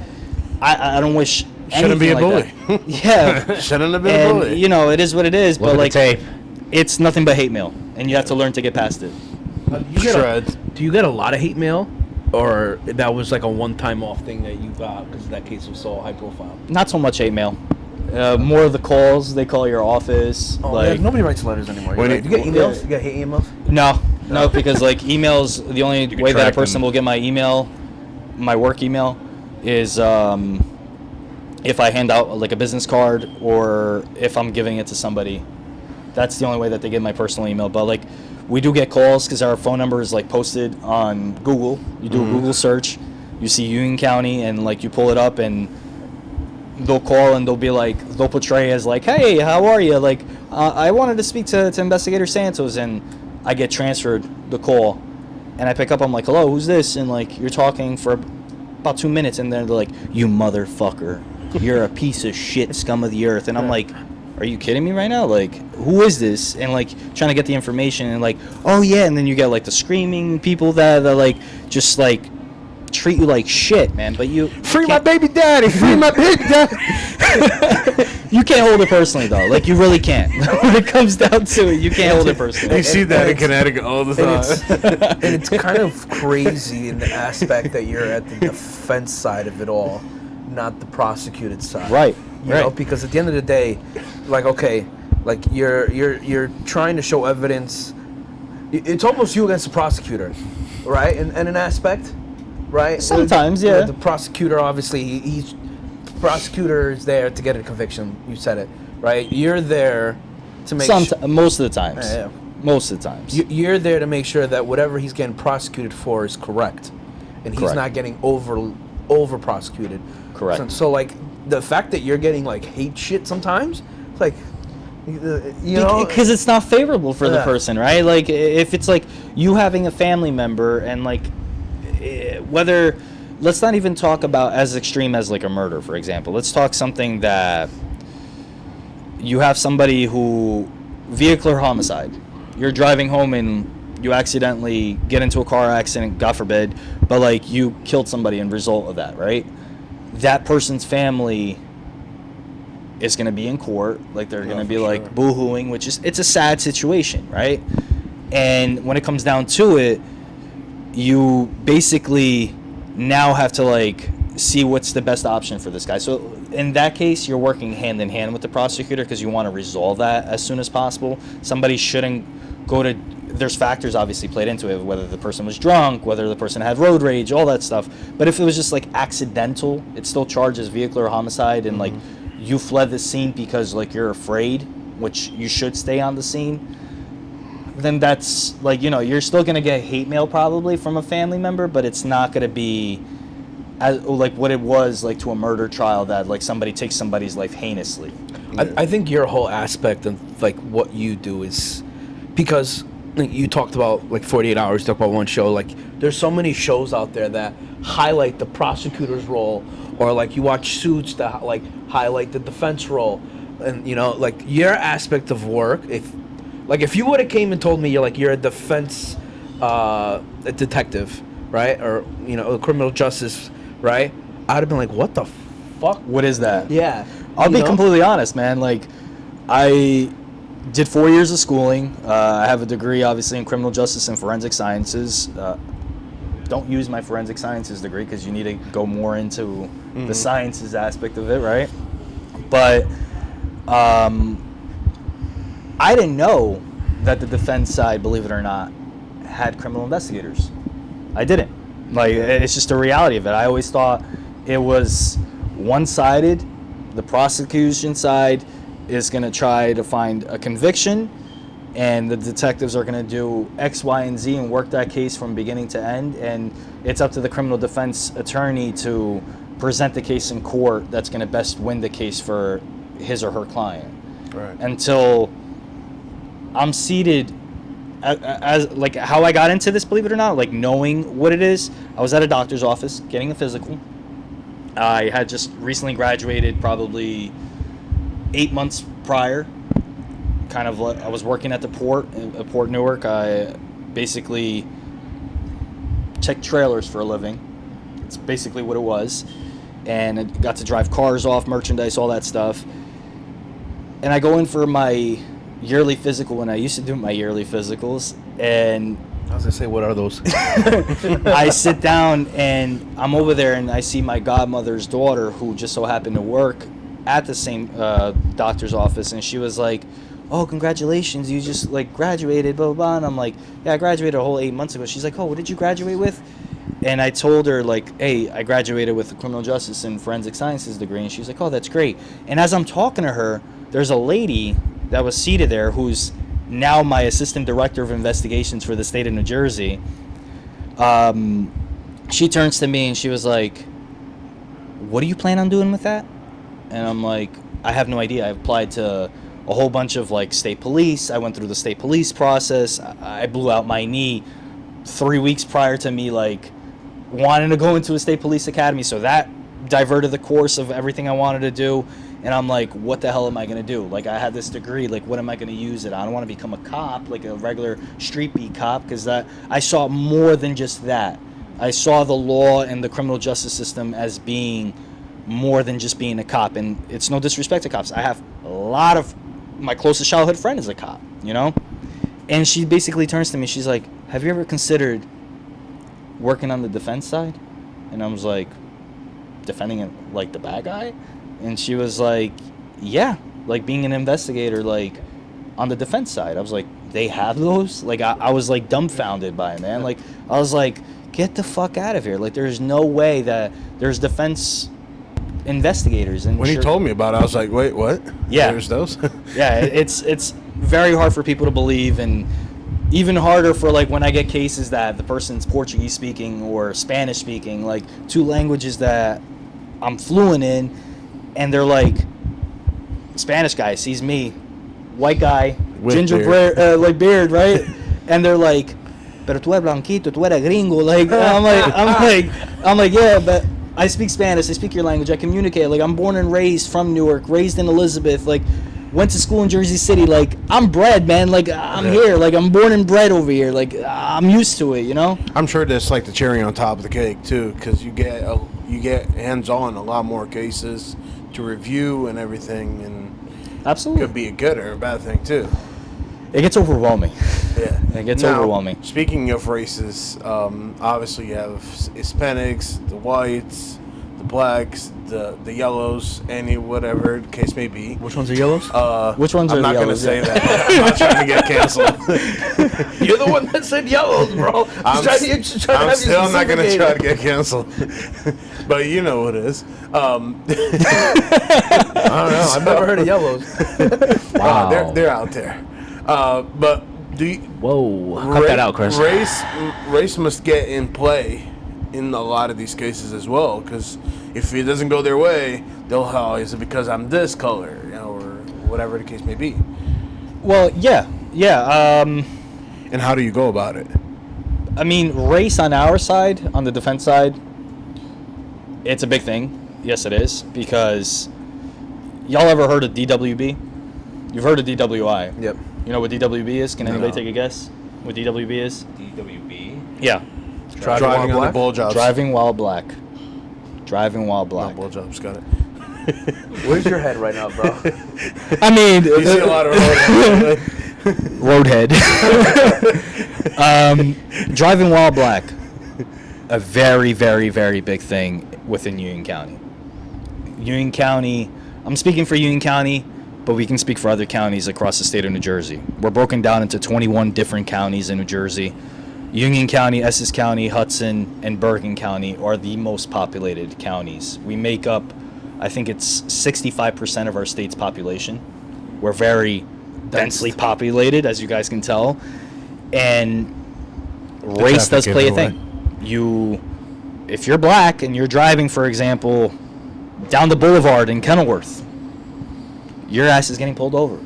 I don't wish Shouldn't be a like bully. Yeah. Shouldn't have been a And bully. you know, it is what it is. Look But at like, the tape. it's nothing but hate mail, and you have to learn to get past it. Do you get a lot of hate mail, or that was like a one-time off thing that you got because that case was so high profile? Not so much hate mail. More of the calls. They call your office. Oh, like nobody writes letters anymore. When You get emails? You get hate emails? no, because like emails. The only can way that a track person them. will get my email, my work email, is if I hand out like a business card or if I'm giving it to somebody. That's the only way that they get my personal email. But like, we do get calls because our phone number is like posted on Google. You do a Google search, you see Union County, and like you pull it up, and they'll call and they'll portray as like, hey, how are you? Like, I wanted to speak to Investigator Santos, and I get transferred the call, and I pick up. I'm like, hello, who's this? And like, you're talking for about 2 minutes, and then they're like, you motherfucker, you're a piece of shit, scum of the earth. And I'm like, are you kidding me right now? Like, who is this? And like, trying to get the information, and like, oh yeah, and then you get like the screaming people that like just like treat you like shit, man. But you Free my baby daddy! Free my baby daddy! you can't hold it personally though. Like, you really can't. When it comes down to it, you can't hold it personally. You see that in Connecticut all the time. And it's kind of crazy in the aspect that you're at the defense side of it all, not the prosecuted side. Right. You know, because at the end of the day, like, okay, like you're trying to show evidence. It's almost you against the prosecutor, right? In an aspect, right? Sometimes, yeah. The prosecutor, obviously, he's the prosecutor is there to get a conviction. You said it, right? You're there to make Most of the times. Yeah. Most of the times. You're there to make sure that whatever he's getting prosecuted for is correct, and he's Correct. not getting over prosecuted. Correct. So like the fact that you're getting like hate shit sometimes, it's like, you know, Because it's not favorable for the Yeah. person, right? Like, if it's like you having a family member, and like whether, let's not even talk about as extreme as like a murder, for example. Let's talk something that you have somebody who, vehicular homicide. You're driving home and you accidentally get into a car accident, God forbid, but like you killed somebody in result of that, right? That person's family is going to be in court, like they're going to be like boo-hooing, which is, it's a sad situation, right? And when it comes down to it, you basically now have to like see what's the best option for this guy. So in that case, you're working hand in hand with the prosecutor because you want to resolve that as soon as possible. Somebody shouldn't go to, there's factors obviously played into it, whether the person was drunk, whether the person had road rage, all that stuff. But if it was just like accidental, it's still charged as vehicular homicide, and like you fled the scene because like you're afraid, which you should stay on the scene, then that's like, you know, you're still going to get hate mail probably from a family member, but it's not going to be as, like what it was like to a murder trial, that like somebody takes somebody's life heinously. I think your whole aspect of like what you do is because like, you talked about like 48 hours, you talked about one show. Like there's so many shows out there that highlight the prosecutor's role, or like you watch Suits that like highlight the defense role, and you know like your aspect of work. If you would have came and told me you're a defense a detective, right, or you know a criminal justice, right, I'd have been like, what the fuck? What is that? Yeah, I'll be you know? completely honest, man. Like, I did 4 years of schooling. I have a degree, obviously, in criminal justice and forensic sciences. Don't use my forensic sciences degree because you need to go more into the sciences aspect of it, right? But I didn't know that the defense side, believe it or not, had criminal investigators. I didn't. Like, it's just a reality of it. I always thought it was one-sided. The prosecution side is going to try to find a conviction, and the detectives are going to do X, Y, and Z and work that case from beginning to end, and it's up to the criminal defense attorney to present the case in court that's going to best win the case for his or her client. Right. Until I'm seated as like how I got into this, believe it or not, like knowing what it is. I was at a doctor's office getting a physical. I had just recently graduated, probably 8 months prior. Kind of, I was working at the port, at Port Newark. I basically checked trailers for a living. It's basically what it was. And I got to drive cars off, merchandise, all that stuff. And I go in for my yearly physical, and I used to do my yearly physicals. And I was gonna say, what are those? I sit down and I'm over there and I see my godmother's daughter, who just so happened to work at the same doctor's office, and she was like, "Oh, congratulations, you just like graduated, blah blah blah." And I'm like, "Yeah, I graduated a whole 8 months ago." She's like, "Oh, what did you graduate with?" And I told her, like, "Hey, I graduated with a criminal justice and forensic sciences degree." And she's like, "Oh, that's great." And as I'm talking to her, there's a lady that was seated there who's now my assistant director of investigations for the state of New Jersey. She turns to me and she was like, "What do you plan on doing with that?" And I'm like, "I have no idea. I applied to a whole bunch of like state police. I went through the state police process. I blew out my knee 3 weeks prior to me like wanting to go into a state police academy, so that diverted the course of everything I wanted to do." And I'm like, what the hell am I going to do? Like, I had this degree. Like, what am I going to use it on? I don't want to become a cop, like a regular street beat cop, because that I saw more than just that. I saw the law and the criminal justice system as being more than just being a cop. And it's no disrespect to cops. I have a lot of my closest childhood friend is a cop, you know? And she basically turns to me. She's like, "Have you ever considered working on the defense side?" And I was like, defending it like the bad guy? And she was like, "Yeah, like being an investigator, like on the defense side." I was like, "They have those?" Like, I was like dumbfounded by it, man. Like, I was like, get the fuck out of here. Like, there's no way that there's defense investigators. And When he told me about it, I was like, wait, what? Yeah. There's those? Yeah, it's very hard for people to believe, and even harder for like when I get cases that the person's Portuguese speaking or Spanish speaking, like two languages that I'm fluent in, and they're like, Spanish guy sees me, white guy, With gingerbread, like beard, right? And they're like, "Pero tú eres blanquito, tú eres gringo." Like, I'm like, yeah, but I speak Spanish, I speak your language, I communicate. Like, I'm born and raised from Newark, raised in Elizabeth, like, went to school in Jersey City. Like, I'm bred, man. Like, I'm here. Like, I'm born and bred over here. Like, I'm used to it, you know? I'm sure that's like the cherry on top of the cake too, because you get hands-on a lot more cases to review and everything, and Absolutely. could be a good or a bad thing too. It gets overwhelming. Yeah, It gets Now, overwhelming. Speaking of races, obviously you have Hispanics, the whites, the blacks, the yellows, any whatever the case may be. Which ones are yellows? Which ones are I'm the not going to yellows? say that. I'm not trying to get canceled. You're the one that said yellows, bro. I'm still not going to try to get canceled. But you know what it is. I don't know. I've never heard of yellows. Wow. They're out there. But do you, Whoa. Cut that out, Chris. Race must get in play in a lot of these cases as well, because if it doesn't go their way, they'll, "Oh, is it because I'm this color?" You know, or whatever the case may be. Well, yeah. And how do you go about it? I mean, race on our side, on the defense side, it's a big thing. Yes, it is. Because y'all ever heard of DWB? You've heard of DWI. Yep. You know what DWB is? Can anybody No. take a guess what DWB is? DWB. Yeah. Driving on the bull jobs. Driving while black. Driving while black. No, bull jobs. Got it. Where's your head right now, bro? I mean, You see a lot of road. roadhead. Driving while black. A very, very, very big thing within Union County. Union County, I'm speaking for Union County, but we can speak for other counties across the state of New Jersey. We're broken down into 21 different counties in New Jersey. Union County, Essex County, Hudson, and Bergen County are the most populated counties. We make up, I think it's 65% of our state's population. We're very densely populated, as you guys can tell. And race does play a thing. If you're black and you're driving, for example, down the boulevard in Kenilworth, your ass is getting pulled over.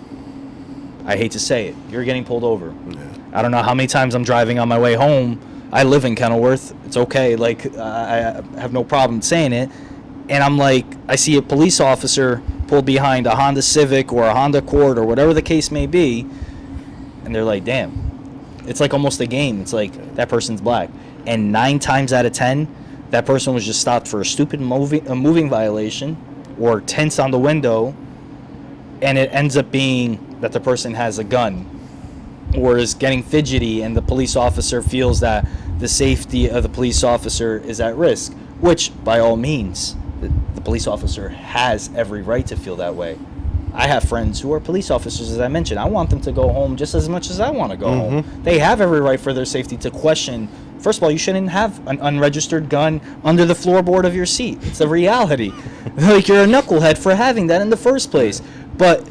I hate to say it. You're getting pulled over. Yeah. I don't know how many times I'm driving on my way home. I live in Kenilworth. It's okay. Like, I have no problem saying it. And I'm like, I see a police officer pulled behind a Honda Civic or a Honda Accord or whatever the case may be. And they're like, damn. It's like almost a game. It's like, that person's black. And 9 times out of 10, that person was just stopped for a stupid moving violation or tints on the window. And it ends up being that the person has a gun or is getting fidgety, and the police officer feels that the safety of the police officer is at risk, which by all means The police officer has every right to feel that way. I have friends who are police officers, as I mentioned. I want them to go home just as much as I want to go home. They have every right for their safety to question. First of all, you shouldn't have an unregistered gun under the floorboard of your seat. It's a reality. Like, you're a knucklehead for having that in the first place. But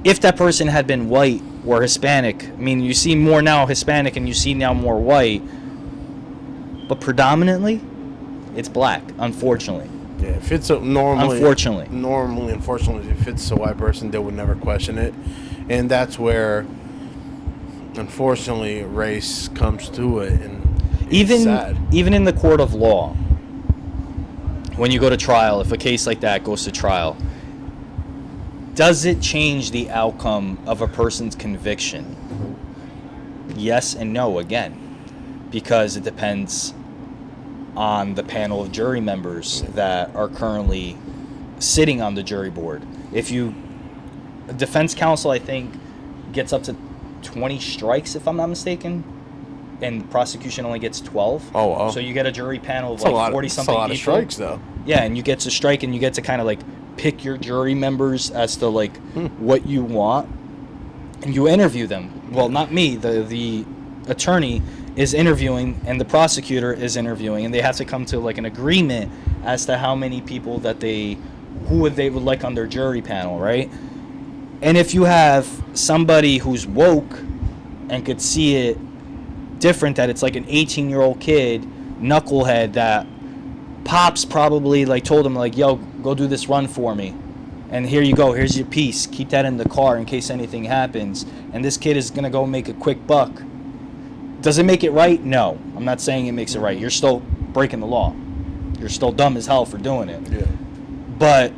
if that person had been white or Hispanic, I mean, you see more now Hispanic and you see now more white, but predominantly, it's black, unfortunately. Yeah, if it's a unfortunately, if it's a white person, they would never question it, and that's where, unfortunately, race comes to it, and it's sad. Even in the court of law, when you go to trial, if a case like that goes to trial, does it change the outcome of a person's conviction? Yes and no again, because it depends on the panel of jury members that are currently sitting on the jury board. If you, defense counsel, I think, gets up to 20 strikes, if I'm not mistaken, and the prosecution only gets 12. Oh, wow. So you get a jury panel of That's like 40 something people. That's a lot of strikes, though. Yeah, and you get to strike, and you get to kind of like pick your jury members as to like what you want, and you interview them. Well, not me, the attorney is interviewing and the prosecutor is interviewing, and they have to come to like an agreement as to how many people that they would like on their jury panel, right? And if you have somebody who's woke and could see it different, that it's like an 18-year-old kid, knucklehead, that Pops probably like told him like, yo, go do this run for me, and here you go, here's your piece, keep that in the car in case anything happens, and this kid is gonna go make a quick buck. Does it make it right? No. I'm not saying it makes it right. You're still breaking the law. You're still dumb as hell for doing it. Yeah. But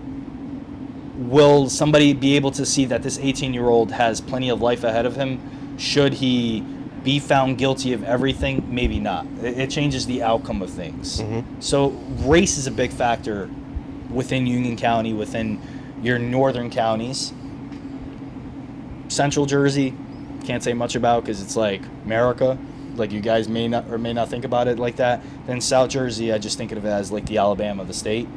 will somebody be able to see that this 18-year-old has plenty of life ahead of him? Should he be found guilty of everything? Maybe not. It changes the outcome of things. So race is a big factor within Union County, within your northern counties. Central Jersey, can't say much about because it's like America. Like, you guys may not think about it like that. Then South Jersey, I just think of it as like the Alabama of the state.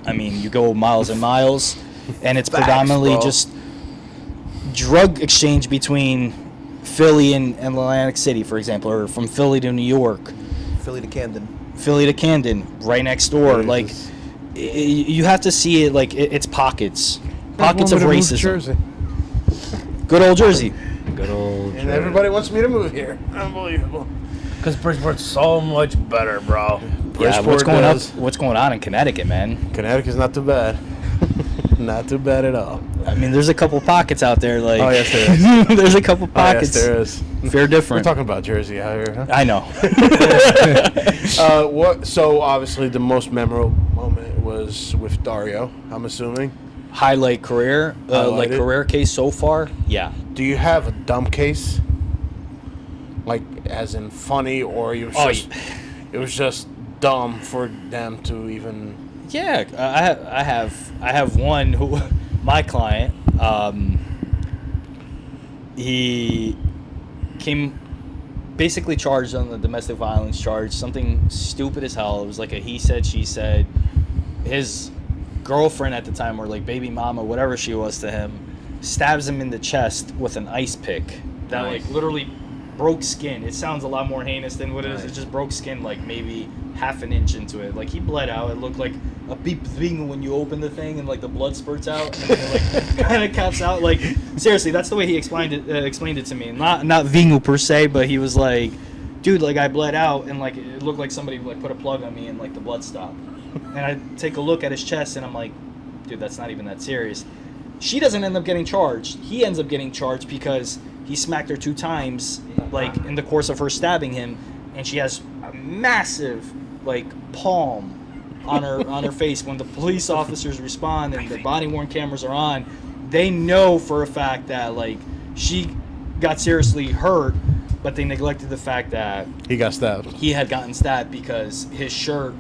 I mean, you go miles and miles, and it's predominantly just drug exchange between Philly and Atlantic City, for example, or from Philly to New York. Philly to Camden, right next door. Like, you have to see it like it's pockets of racism. Good old Jersey. Good old. And everybody wants me to move here. Unbelievable. Because Bridgeport's so much better, bro. Yeah, what's going on in Connecticut, man? Connecticut's not too bad. Not too bad at all. I mean, there's a couple pockets out there. Like, oh yes, there is. There's a couple pockets. Oh, yes, there is. Fair different. We're talking about Jersey out here, huh? I know. So obviously the most memorable moment was with Dario, I'm assuming. Highlight career, like career case so far. Yeah. Do you have a dumb case? Like, as in funny, or it was just dumb for them to even. Yeah, I have one who, my client, he came basically charged on the domestic violence charge, something stupid as hell. It was like a he said, she said. His girlfriend at the time, or like baby mama, whatever she was to him, stabs him in the chest with an ice pick that like literally broke skin. It sounds a lot more heinous than what it is. It just broke skin like maybe half an inch into it. Like, he bled out. It looked like a beep thing when you open the thing and like the blood spurts out and it like kind of caps out. Like, seriously, that's the way he explained it to me. Not Vingu per se, but he was like, dude, like, I bled out and like it looked like somebody like put a plug on me and like the blood stopped. And I take a look at his chest and I'm like, dude, that's not even that serious. She doesn't end up getting charged. He ends up getting charged because he smacked her 2 times, like, in the course of her stabbing him, and she has a massive, like, palm on her face. When the police officers respond and the body-worn cameras are on, they know for a fact that, like, she got seriously hurt, but they neglected the fact that he got stabbed. He had gotten stabbed because his shirt,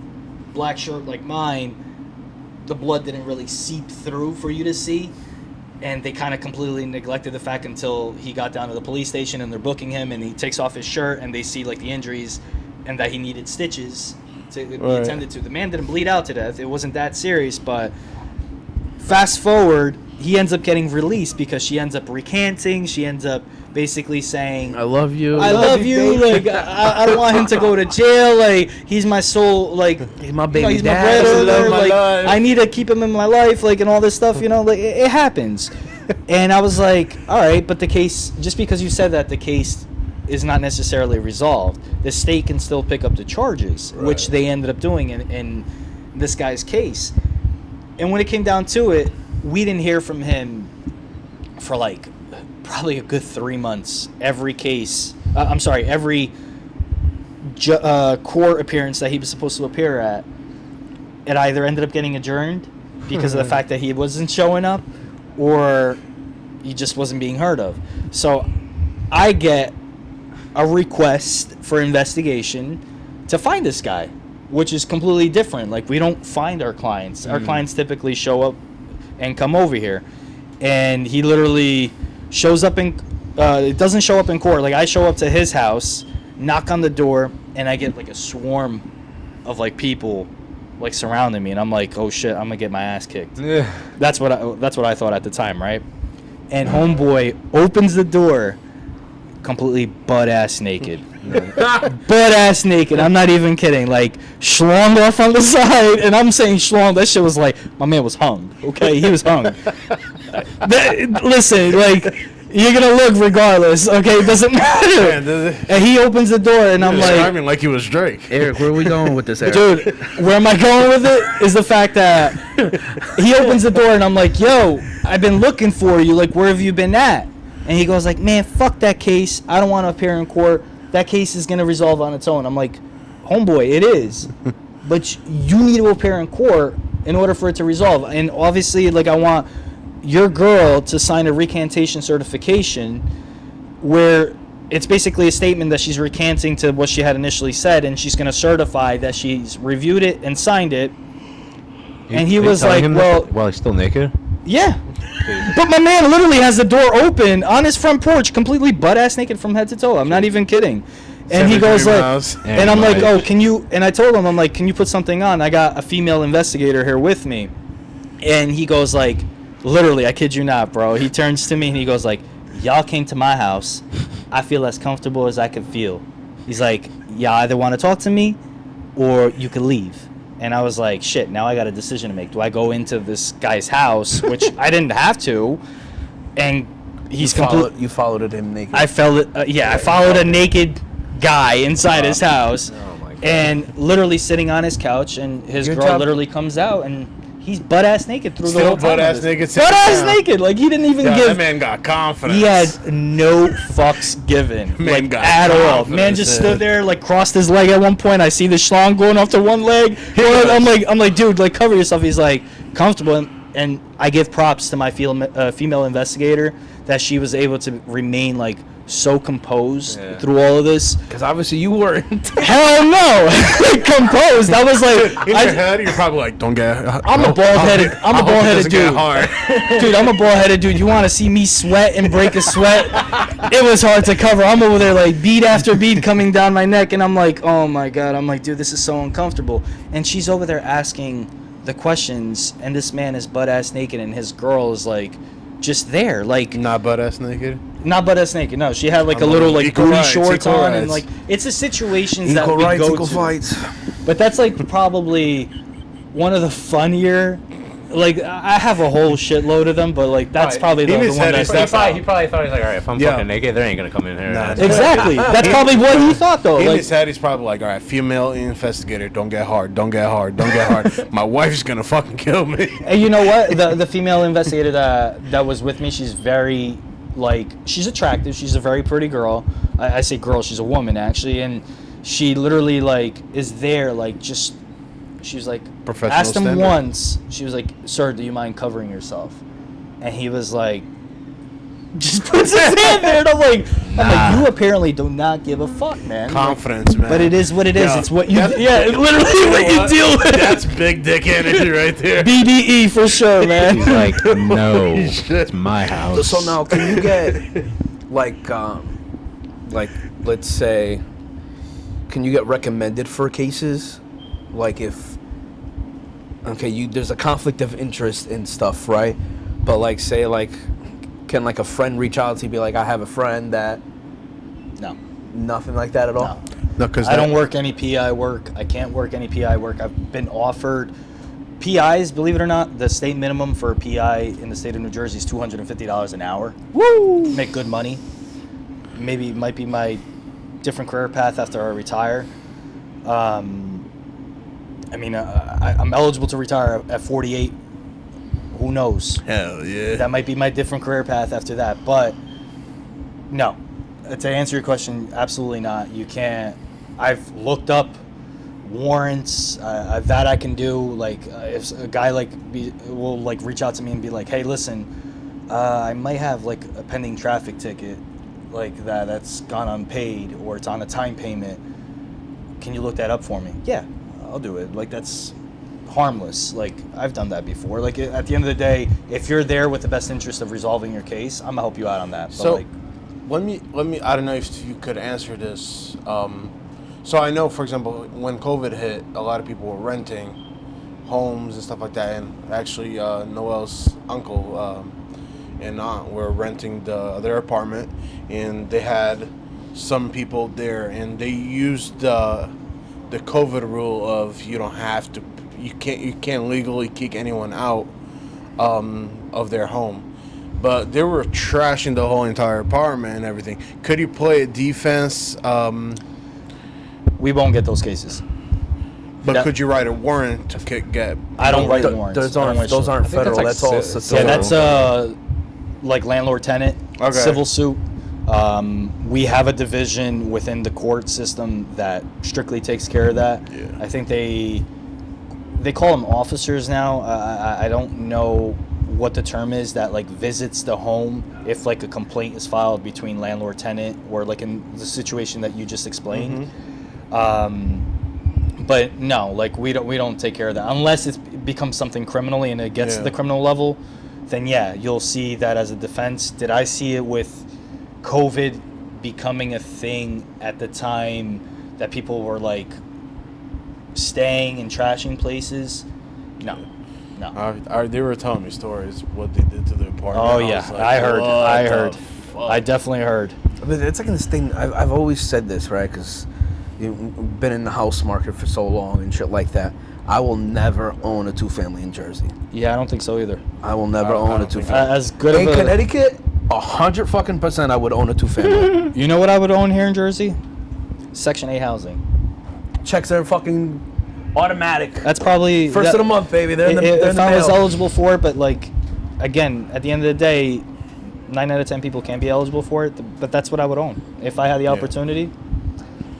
black shirt like mine, the blood didn't really seep through for you to see. And they kind of completely neglected the fact until he got down to the police station and they're booking him and he takes off his shirt and they see like the injuries and that he needed stitches to be Right. attended to. The man didn't bleed out to death. It wasn't that serious, but fast forward, he ends up getting released because she ends up recanting. She ends up basically saying, I love you. I love you. Like, I don't want him to go to jail. Like, he's my soul. Like, He's my baby he's my dad. brother. My Like, life. I need to keep him in my life. Like, and all this stuff. You know, like it happens. And I was like, all right, but the case, just because you said that, the case is not necessarily resolved. The state can still pick up the charges, which they ended up doing in this guy's case. And when it came down to it, we didn't hear from him for like probably a good 3 months. Every case, every court appearance that he was supposed to appear at, it either ended up getting adjourned because of the fact that he wasn't showing up, or he just wasn't being heard of. So I get a request for investigation to find this guy, which is completely different. Like, we don't find our clients. Our clients typically show up and come over here. And he literally shows up in, it doesn't show up in court. Like, I show up to his house, knock on the door, and I get like a swarm of like people like surrounding me, and I'm like, oh shit, I'm gonna get my ass kicked. Yeah. That's what I thought at the time, right? And homeboy opens the door, completely butt ass naked. Butt ass naked. I'm not even kidding. Like, schlong off on the side, and I'm saying schlong. That shit was like, my man was hung. Okay, he was hung. Listen, like, you're gonna look regardless. Okay, it doesn't matter. And he opens the door, and I'm like, screaming like he was Drake. Eric, where are we going with this, Eric? dude, where am I going with it is the fact that he opens the door, and I'm like, yo, I've been looking for you. Like, where have you been at? And he goes like, man, fuck that case. I don't want to appear in court. That case is going to resolve on its own. I'm like, homeboy, it is. But you need to appear in court in order for it to resolve. And obviously, like, I want your girl to sign a recantation certification where it's basically a statement that she's recanting to what she had initially said, and she's going to certify that she's reviewed it and signed it. And he was like, well, while he's still naked. yeah. But my man literally has the door open on his front porch, completely butt-ass naked from head to toe. I'm not even kidding. And he goes like, and I'm like, oh, can you, and I told him, I'm like, can you put something on? I got a female investigator here with me. And he goes like, literally, I kid you not, bro. He turns to me and he goes like, y'all came to my house. I feel as comfortable as I can feel. He's like, y'all either want to talk to me or you can leave. And I was like, shit, now I got a decision to make. Do I go into this guy's house, which I didn't have to, and he's completely... You followed him naked. I followed a naked guy inside his house, Oh my God. and literally sitting on his couch, and his Your girl job- literally comes out, and he's butt-ass naked through the Still whole time. butt-ass naked sitting Butt-ass down. naked. Like, he didn't even Yeah, give... that man got confidence. He had no fucks given, Man like, got at all. confidence, Man just yeah. stood there, like, crossed his leg at one point. I see the schlong going off to one leg. I'm like, dude, like, cover yourself. He's like, comfortable. And I give props to my female investigator that she was able to remain, like, so composed through all of this. Because obviously you weren't. Hell no, composed. I was like, In your head, you're probably like, don't get... I'm a bald-headed dude. Hard. Dude, I'm a bald-headed dude. You want to see me sweat and break a sweat? It was hard to cover. I'm over there like bead after bead coming down my neck, and I'm like, oh my God. I'm like, dude, this is so uncomfortable. And she's over there asking the questions, and this man is butt-ass naked, and his girl is like just there, like Not butt-ass naked? not butt-ass naked. No, she had like a I'm little like, like equal booty rights, shorts equal on, and rights. like it's the situations that Equal we rights, go equal to. fights. But that's like probably one of the funnier. Like, I have a whole shitload of them, but like that's Right. probably the He one said that it's stands He out. probably thought, he's like, all right, if I'm Yeah. fucking naked, they ain't gonna come in here. Nah, Exactly. That's probably what he thought though. In Like, his head, he's probably like, all right, female investigator, don't get hard, don't get hard, don't get hard. My wife's gonna fucking kill me. and you know what? The female investigator that was with me, she's very, like, she's attractive. She's a very pretty girl. I say girl, she's a woman actually, and she literally like is there like just. She was like, Professional asked him standard. once. She was like, sir, do you mind covering yourself? And he was like, just puts his hand there, and I'm like, you apparently do not give a fuck, man. Confidence, man. But it is what it is. Yeah. It's what you, That's- literally what you deal with. That's big dick energy right there. BDE for sure, man. He's like, no, it's my house. So now, can you get like let's say, can you get recommended for cases like if there's a conflict of interest in stuff, right? But like say like can like a friend reach out to you, be like, I have a friend that No. nothing like that at all? No, because I don't work any PI work. I can't work any PI work. I've been offered PIs, believe it or not, the state minimum for a PI in the state of New Jersey is $250 an hour. Woo! Make good money. Maybe it might be my different career path after I retire. I mean, I'm eligible to retire at 48. Who knows? Hell yeah. That might be my different career path after that. But no, to answer your question, absolutely not. You can't. I've looked up warrants that I can do. Like if a guy will like reach out to me and be like, hey, listen, I might have like a pending traffic ticket like that's gone unpaid, or it's on a time payment. Can you look that up for me? Yeah, I'll do it. Like that's harmless. Like I've done that before. Like at the end of the day, if you're there with the best interest of resolving your case, I'm gonna help you out on that. But So like, let me. I don't know if you could answer this. So I know, for example, when COVID hit, a lot of people were renting homes and stuff like that. And actually, Noel's uncle and aunt were renting their apartment, and they had some people there, and they used the COVID rule of you can't legally kick anyone out of their home. But they were trashing the whole entire apartment and everything. Could you play a defense? we won't get those cases. But That- could you write a warrant to get? I don't write Th- warrants. Those I don't aren't, write those shit. aren't I think federal. that's That's like all. ci- Yeah, civil. that's like landlord-tenant, Okay. civil suit. We have a division within the court system that strictly takes care of that. Yeah. I think they call them officers now. I don't know what the term is that like visits the home if like a complaint is filed between landlord-tenant or like in the situation that you just explained. But no, like we don't take care of that unless it becomes something criminally and it gets to the criminal level. Then yeah, you'll see that as a defense. Did I see it with COVID becoming a thing at the time that people were like staying and trashing places? No. They were telling me stories what they did to the apartment. Oh was yeah, like, I heard. what I the heard. fuck? I definitely heard. But it's like this thing. I've always said this, right? Because you've been in the house market for so long and shit like that. I will never own a two-family in Jersey. Yeah, I don't think so either. I will never I own a don't think two-family. As good In of a, Connecticut, 100% I would own a two-family. you know what I would own here in Jersey? Section 8 housing. Checks are fucking automatic. That's probably First of the month, baby. They're in the, they're in if the I was mail. eligible for it, but like, again, at the end of the day, 9 out of 10 people can't be eligible for it. But that's what I would own if I had the opportunity.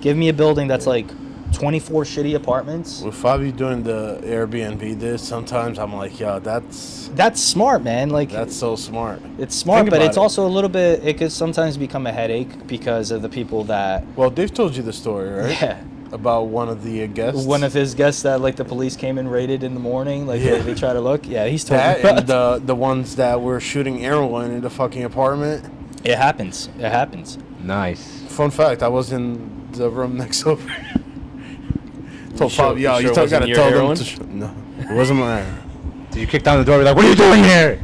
Give me a building that's like 24 shitty apartments. With I be doing the Airbnb this, sometimes I'm like, yo, that's Smart, man. Like so smart. it's smart, Think but about it's it. also a little bit. It could sometimes become a headache because of the people that. Well, they've told you the story, right? Yeah. About one of the guests. One of his guests that like the police came and raided in the morning, like Yeah. they try to look. Yeah, he's told that me and about the ones that were shooting Airline in the fucking apartment. It happens. It happens. Nice. Fun fact, I was in the room next over. Told sure- Fab, yo, you you sure it gotta wasn't your tell them heroin? to no, it wasn't mine. Did you kick down the door and be like, what are you doing here?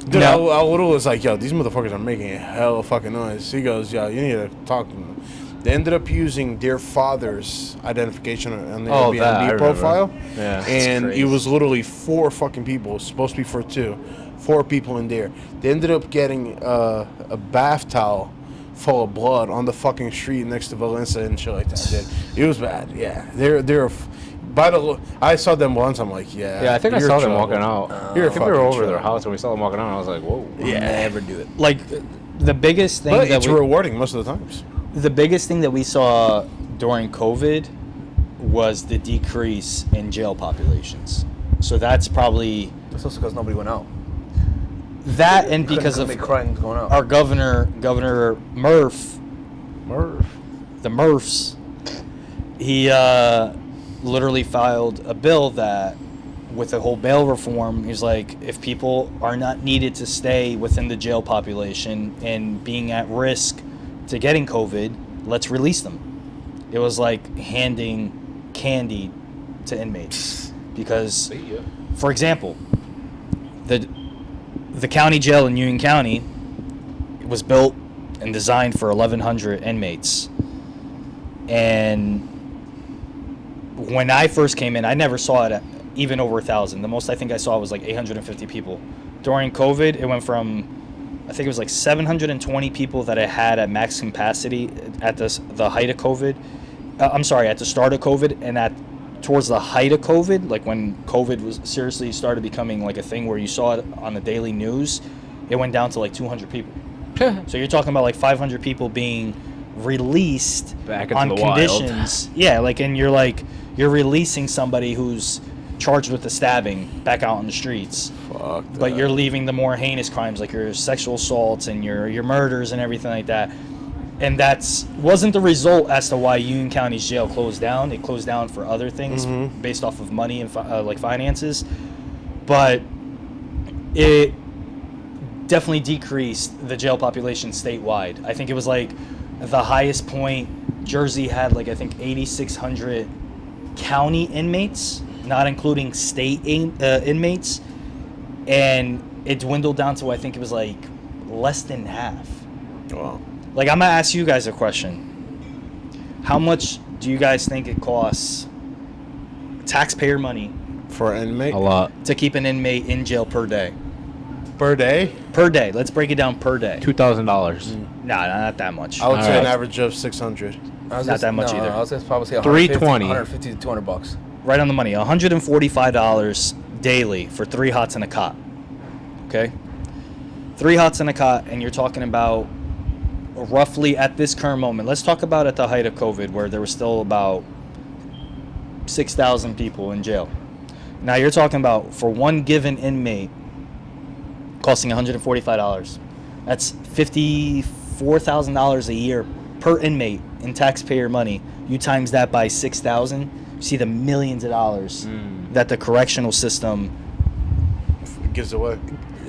Dude, No. I literally was like, yo, these motherfuckers are making a hell of fucking noise. He goes, yo, you need to talk to them. They ended up using their father's identification on the Oh, that, I Airbnb remember. profile. Yeah. And crazy. it was literally 4 fucking people. It was supposed to be for 2. 4 people in there. They ended up getting a bath towel full of blood on the fucking street next to Valencia and shit like that. Dude. It was bad. Yeah. They're by the I saw them once. I'm like, yeah. Yeah, I think I you're saw them trouble. walking out. You're I think we were fucking over to their trouble. house and we saw them walking out and I was like, whoa. Yeah. Never do it. Like the biggest thing But that it's we, rewarding most of the times. the biggest thing that we saw during COVID was the decrease in jail populations. So that's probably That's also because nobody went out. that, and because of crimes going out. our Governor Murph, the Murphs, he literally filed a bill that with the whole bail reform, he's like, if people are not needed to stay within the jail population and being at risk to getting COVID, let's release them. It was like handing candy to inmates because, for example, the county jail in Union County was built and designed for 1,100 inmates, and when I first came in, I never saw it at even over 1,000. The most I think I saw was like 850 people. During COVID, it went from, I think it was like 720 people that it had at max capacity at the height of COVID. I'm sorry, at the start of COVID, and towards the height of COVID, like when COVID was seriously started becoming like a thing where you saw it on the daily news, it went down to like 200 people. So you're talking about like 500 people being released back into on the conditions. wild. Yeah, like, and you're releasing somebody who's charged with the stabbing back out on the streets. Fuck that. But you're leaving the more heinous crimes like your sexual assaults and your murders and everything like that. And wasn't the result as to why Union County's jail closed down. It closed down for other things based off of money and like finances. But it definitely decreased the jail population statewide. I think it was like the highest point. Jersey had like, I think 8,600 county inmates, not including state inmates. And it dwindled down to, I think it was like less than half. Wow. Like, I'm going to ask you guys a question. How much do you guys think it costs taxpayer money For an inmate? A lot. to keep an inmate in jail per day? Per day? Per day. Let's break it down per day. $2,000. Nah, not that much. I would say Alright. an average of 600. Not that much either. I was probably say 320. 150 to $200. Right on the money. $145 daily for 3 hots and a cot. Okay? 3 hots and a cot, and you're talking about roughly at this current moment. Let's talk about at the height of COVID, where there was still about 6,000 people in jail. Now you're talking about for one given inmate costing $145. That's $54,000 a year per inmate in taxpayer money. You times that by 6,000, you see the millions of dollars that the correctional system Gives away.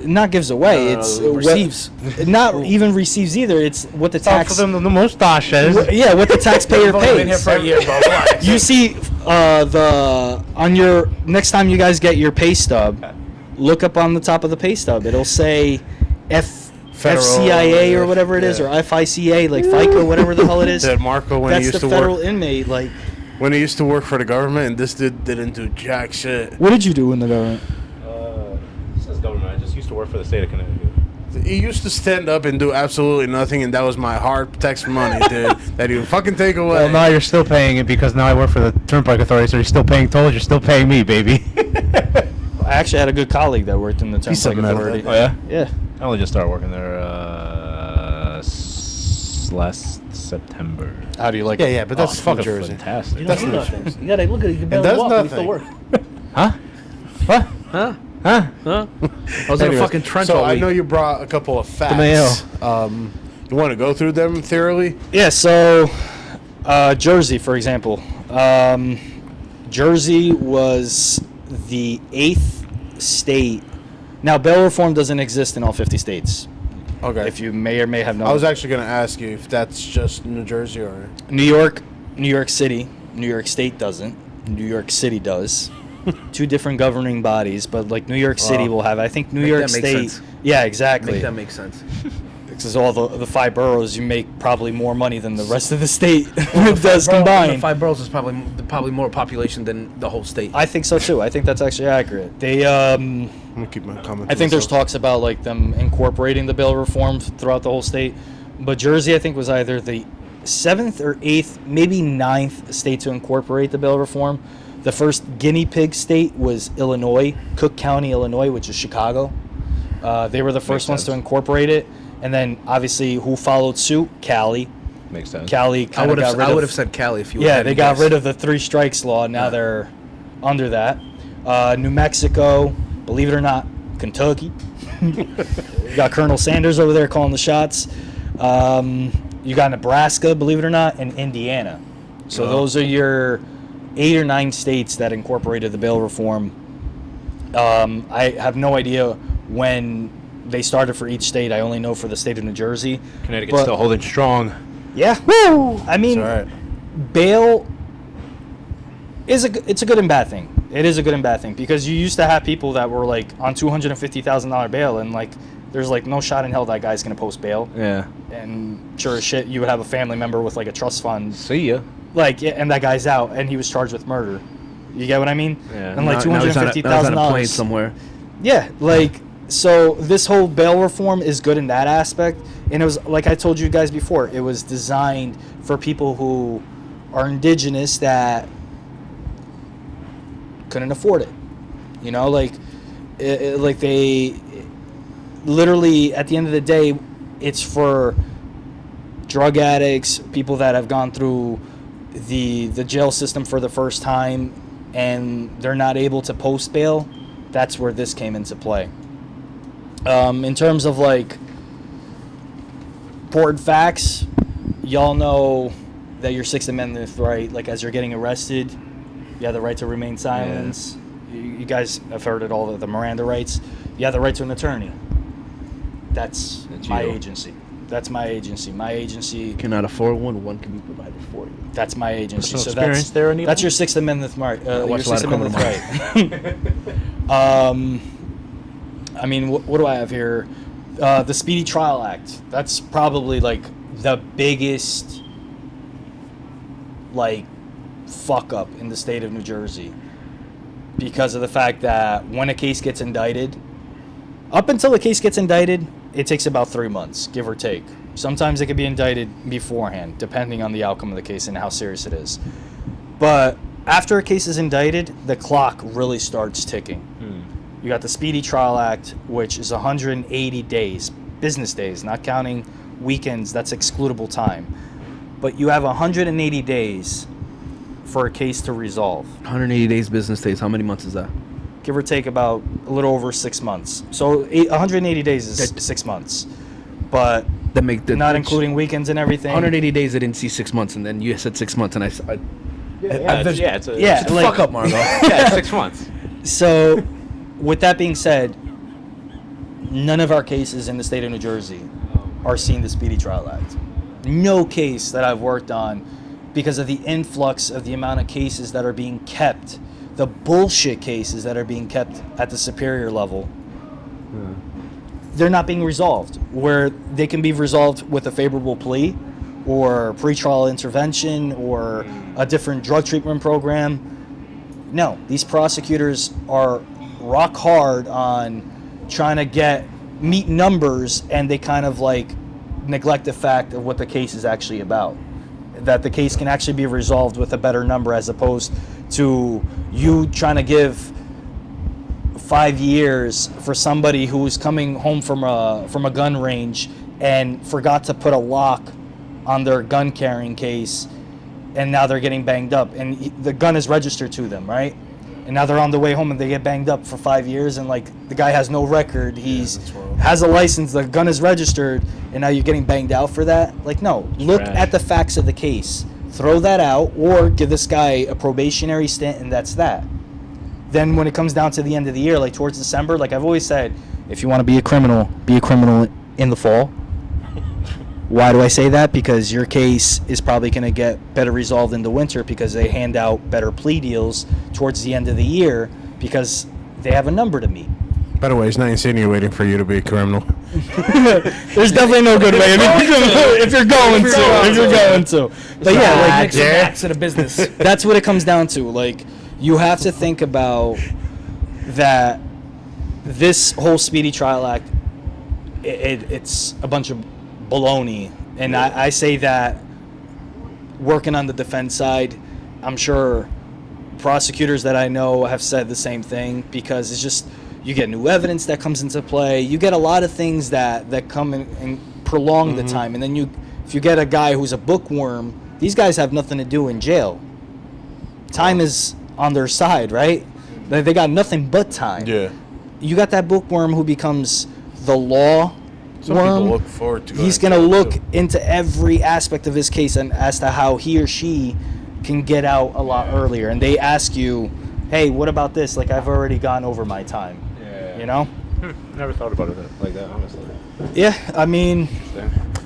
not gives away. It's receives. Not even receives either. It's what the tax. For them, the mustaches. Yeah, what the taxpayer I've only been here pays. for a year, bro. Relax. You see, on your next time you guys get your pay stub, look up on the top of the pay stub. It'll say Federal, FCIA or whatever it is, or FICA, like FICA, whatever the hell it is. That Marco when That's he the used to federal work inmate. Like, when he used to work for the government, and this dude didn't do jack shit. what did you do in the government? This is government. I just used to work for the state of Connecticut. He used to stand up and do absolutely nothing, and that was my hard tax money, dude. That he would fucking take away. Well, now you're still paying it because now I work for the Turnpike Authority, so you're still paying tolls. You're still paying me, baby. I actually had a good colleague that worked in the Piece Turnpike of metal. Authority. Oh, yeah? Yeah. I only just started working there last September. How do you like Yeah, it? yeah, but that's Fucking New Jersey. fantastic. That's do New nothing. Jersey. You gotta look at it. You can It barely does walk. You still nothing. work. Huh? What? Huh? Huh? Huh? I was in a Anyways, fucking trench so all I week. know you brought a couple of facts. mail. You want to go through them thoroughly? Yeah, so Jersey, for example. Jersey was the 8th state. Now, bail reform doesn't exist in all 50 states. Okay. If you may or may have known. I was actually going to ask you if that's just New Jersey or... New York City, New York State doesn't. New York City does. 2 different governing bodies, but like New York City will have. I think New Make York that make State. sense. Yeah, exactly. Make that make sense. Because all the 5 boroughs, you make probably more money than the rest of the state does combined. The 5 boroughs is probably more population than the whole state. I think so too. I think that's actually accurate. They I'm going to keep my comment. I think there's talks about like them incorporating the bail reform throughout the whole state, but Jersey I think was either the 7th or 8th, maybe 9th state to incorporate the bail reform. The first guinea pig state was Illinois, Cook County, Illinois, which is Chicago. They were the first ones to incorporate it, and then obviously who followed suit? Cali. Makes sense. Cali I kind would of got rid have of. said Cali if you. Yeah, had they to got guess. rid of the 3 strikes law. Now they're under that. New Mexico, believe it or not, Kentucky. You got Colonel Sanders over there calling the shots. You got Nebraska, believe it or not, and Indiana. So those are your 8 or 9 states that incorporated the bail reform. I have no idea when they started for each state. I only know for the state of New Jersey. Connecticut's But- still holding strong. Yeah. Woo! I mean, It's all right. bail, it's a good and bad thing. It is a good and bad thing because you used to have people that were like on $250,000 bail, and like there's like no shot in hell that guy's gonna post bail. Yeah. And sure as shit, you would have a family member with like a trust fund. See ya. Like, and that guy's out, and he was charged with murder. You get what I mean? Yeah. And like $250,000 on a plane somewhere. Yeah, like, so this whole bail reform is good in that aspect. And it was, like I told you guys before, it was designed for people who are indigenous that couldn't afford it. You know, like, like they literally, at the end of the day, it's for drug addicts, people that have gone through the jail system for the first time and they're not able to post bail. That's where this came into play. In terms of like important facts, y'all know that your Sixth Amendment right, like as you're getting arrested, you have the right to remain silent. You guys have heard it all, the Miranda rights. You have the right to an attorney. That's my agency. That's my agency. My agency. You cannot afford one can be provided for you. That's my agency. Personal experience there, Anita? That's your Sixth Amendment right. Your Sixth Amendment right. I mean, what do I have here? The Speedy Trial Act. That's probably like the biggest like fuck up in the state of New Jersey because of the fact that when a case gets indicted, up until the case gets indicted, it takes about 3 months, give or take. Sometimes it could be indicted beforehand, depending on the outcome of the case and how serious it is. But after a case is indicted, the clock really starts ticking. You got the Speedy Trial Act, which is 180 days, business days, not counting weekends, that's excludable time. But you have 180 days for a case to resolve. 180 days, business days. How many months is that? Give or take about a little over 6 months. So 180 days is 6 months. But that make the, not including weekends and everything. 180 days, I didn't see 6 months, and then you said 6 months, and it's like, fuck up, Margo. Yeah, 6 months. So, with that being said, none of our cases in the state of New Jersey are seeing the Speedy Trial Act. No case that I've worked on, because of the influx of the amount of cases that are being kept, the bullshit cases that are being kept at the superior level, they're not being resolved. Where they can be resolved with a favorable plea or pretrial intervention or a different drug treatment program. No, these prosecutors are rock hard on trying to meet numbers, and they kind of like neglect the fact of what the case is actually about. That the case can actually be resolved with a better number, as opposed to you trying to give 5 years for somebody who was coming home from a gun range and forgot to put a lock on their gun carrying case, and now they're getting banged up, and the gun is registered to them, right? And now they're on the way home and they get banged up for 5 years, and like the guy has no record, has a license, the gun is registered, and now you're getting banged out for that. Like, no, look at the facts of the case, throw that out, or give this guy a probationary stint, and that's that. Then when it comes down to the end of the year, like towards December, like I've always said, if you want to be a criminal in the fall. Why do I say that? Because your case is probably going to get better resolved in the winter, because they hand out better plea deals towards the end of the year because they have a number to meet. By the way, it's not insinuating for you to be a criminal. There's definitely no good way. If you're going to. But yeah, like Max in a business. That's what it comes down to. Like, you have to think about that this whole Speedy Trial Act, it's a bunch of baloney. And I say that working on the defense side, I'm sure prosecutors that I know have said the same thing, because it's just, you get new evidence that comes into play. You get a lot of things that come in and prolong the time. And then if you get a guy who's a bookworm, these guys have nothing to do in jail. Time is on their side, right? They got nothing but time. Yeah. You got that bookworm who becomes the law Some worm. people look forward to He's going to look into every aspect of his case and as to how he or she can get out a lot earlier. And they ask you, hey, what about this? Like, I've already gone over my time. Yeah. You know? Never thought about it like that, honestly. Yeah, I mean,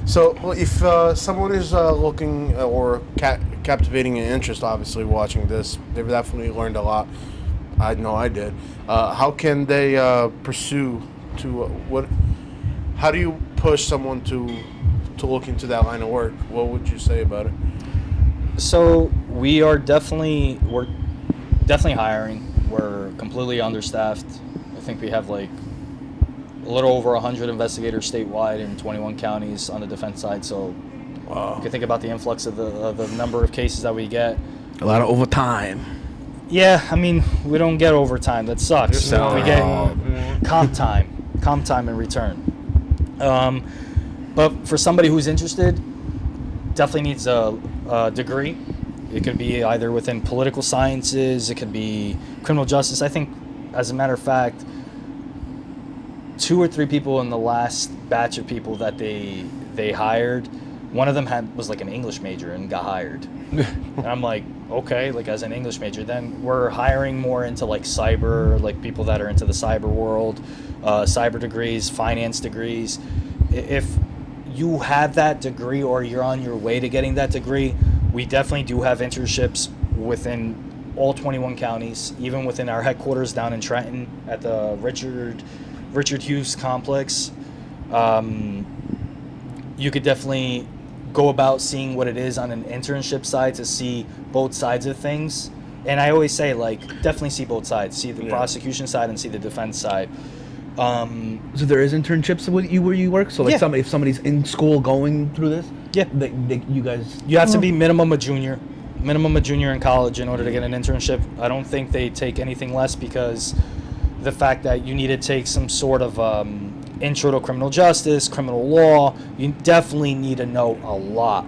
So, well, if someone is looking or captivating an interest, obviously watching this, they've definitely learned a lot. I know I did. How can they pursue to what? How do you push someone to look into that line of work? What would you say about it? So we're definitely hiring. We're completely understaffed. I think we have like a little over 100 investigators statewide in 21 counties on the defense side. So you can think about the influx of the number of cases that we get. A lot of overtime. Yeah, I mean, we don't get overtime. That sucks. No. We get comp time in return. But for somebody who's interested, definitely needs a degree. It could be either within political sciences, it could be criminal justice. I think, as a matter of fact, 2 or 3 people in the last batch of people that they hired, one of them was like an English major and got hired. And I'm like, okay, like as an English major. Then we're hiring more into like cyber, like people that are into the cyber world, cyber degrees, finance degrees. If you have that degree or you're on your way to getting that degree, we definitely do have internships within all 21 counties, even within our headquarters down in Trenton at the Richard Hughes complex. You could definitely go about seeing what it is on an internship side to see both sides of things. And I always say, like, definitely see both sides. See the prosecution side and see the defense side. So there is internships where you work? So like if somebody's in school going through this? Yeah. You guys... You have to be minimum a junior in college in order to get an internship. I don't think they take anything less because the fact that you need to take some sort of intro to criminal justice, criminal law, you definitely need to know a lot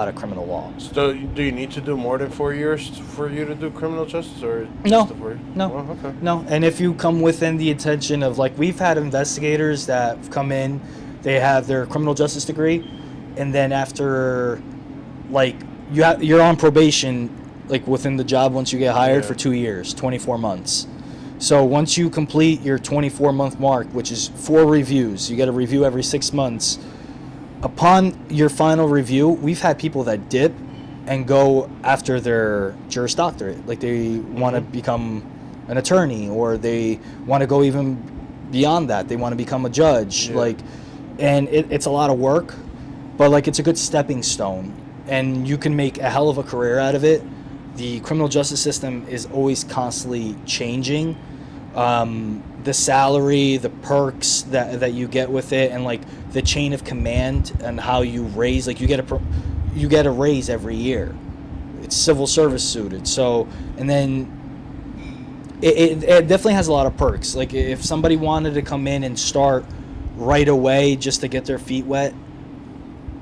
of criminal law. So, do you need to do more than 4 years for you to do criminal justice, or No, just the 4 years? no, Oh, okay. no. And if you come within the intention of, like, we've had investigators that have come in, they have their criminal justice degree, and then after, like, you're on probation, like, within the job once you get hired for 2 years, 24 months. So once you complete your 24-month mark, which is 4 reviews, you get a review every 6 months. Upon your final review, we've had people that dip and go after their Juris Doctorate. Like they want to become an attorney, or they want to go even beyond that. They want to become a judge. Like, and it's a lot of work, but like it's a good stepping stone, and you can make a hell of a career out of it. The criminal justice system is always constantly changing. The salary, the perks that you get with it, and like the chain of command and how you raise, like you get a raise every year. It's civil service suited. So, and then it definitely has a lot of perks. Like if somebody wanted to come in and start right away just to get their feet wet,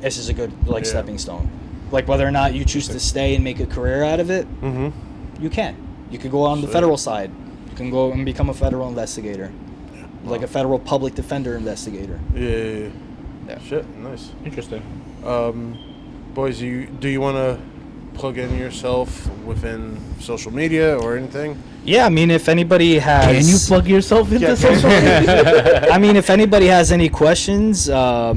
this is a good stepping stone. Like whether or not you choose to stay and make a career out of it, you can. You could go on the federal side. You can go and become a federal investigator, like a federal public defender investigator. Yeah. Shit, nice. Interesting. Boys, do you want to plug in yourself within social media or anything? Yeah, I mean, if anybody has... Can you plug yourself into social media? I mean, if anybody has any questions, I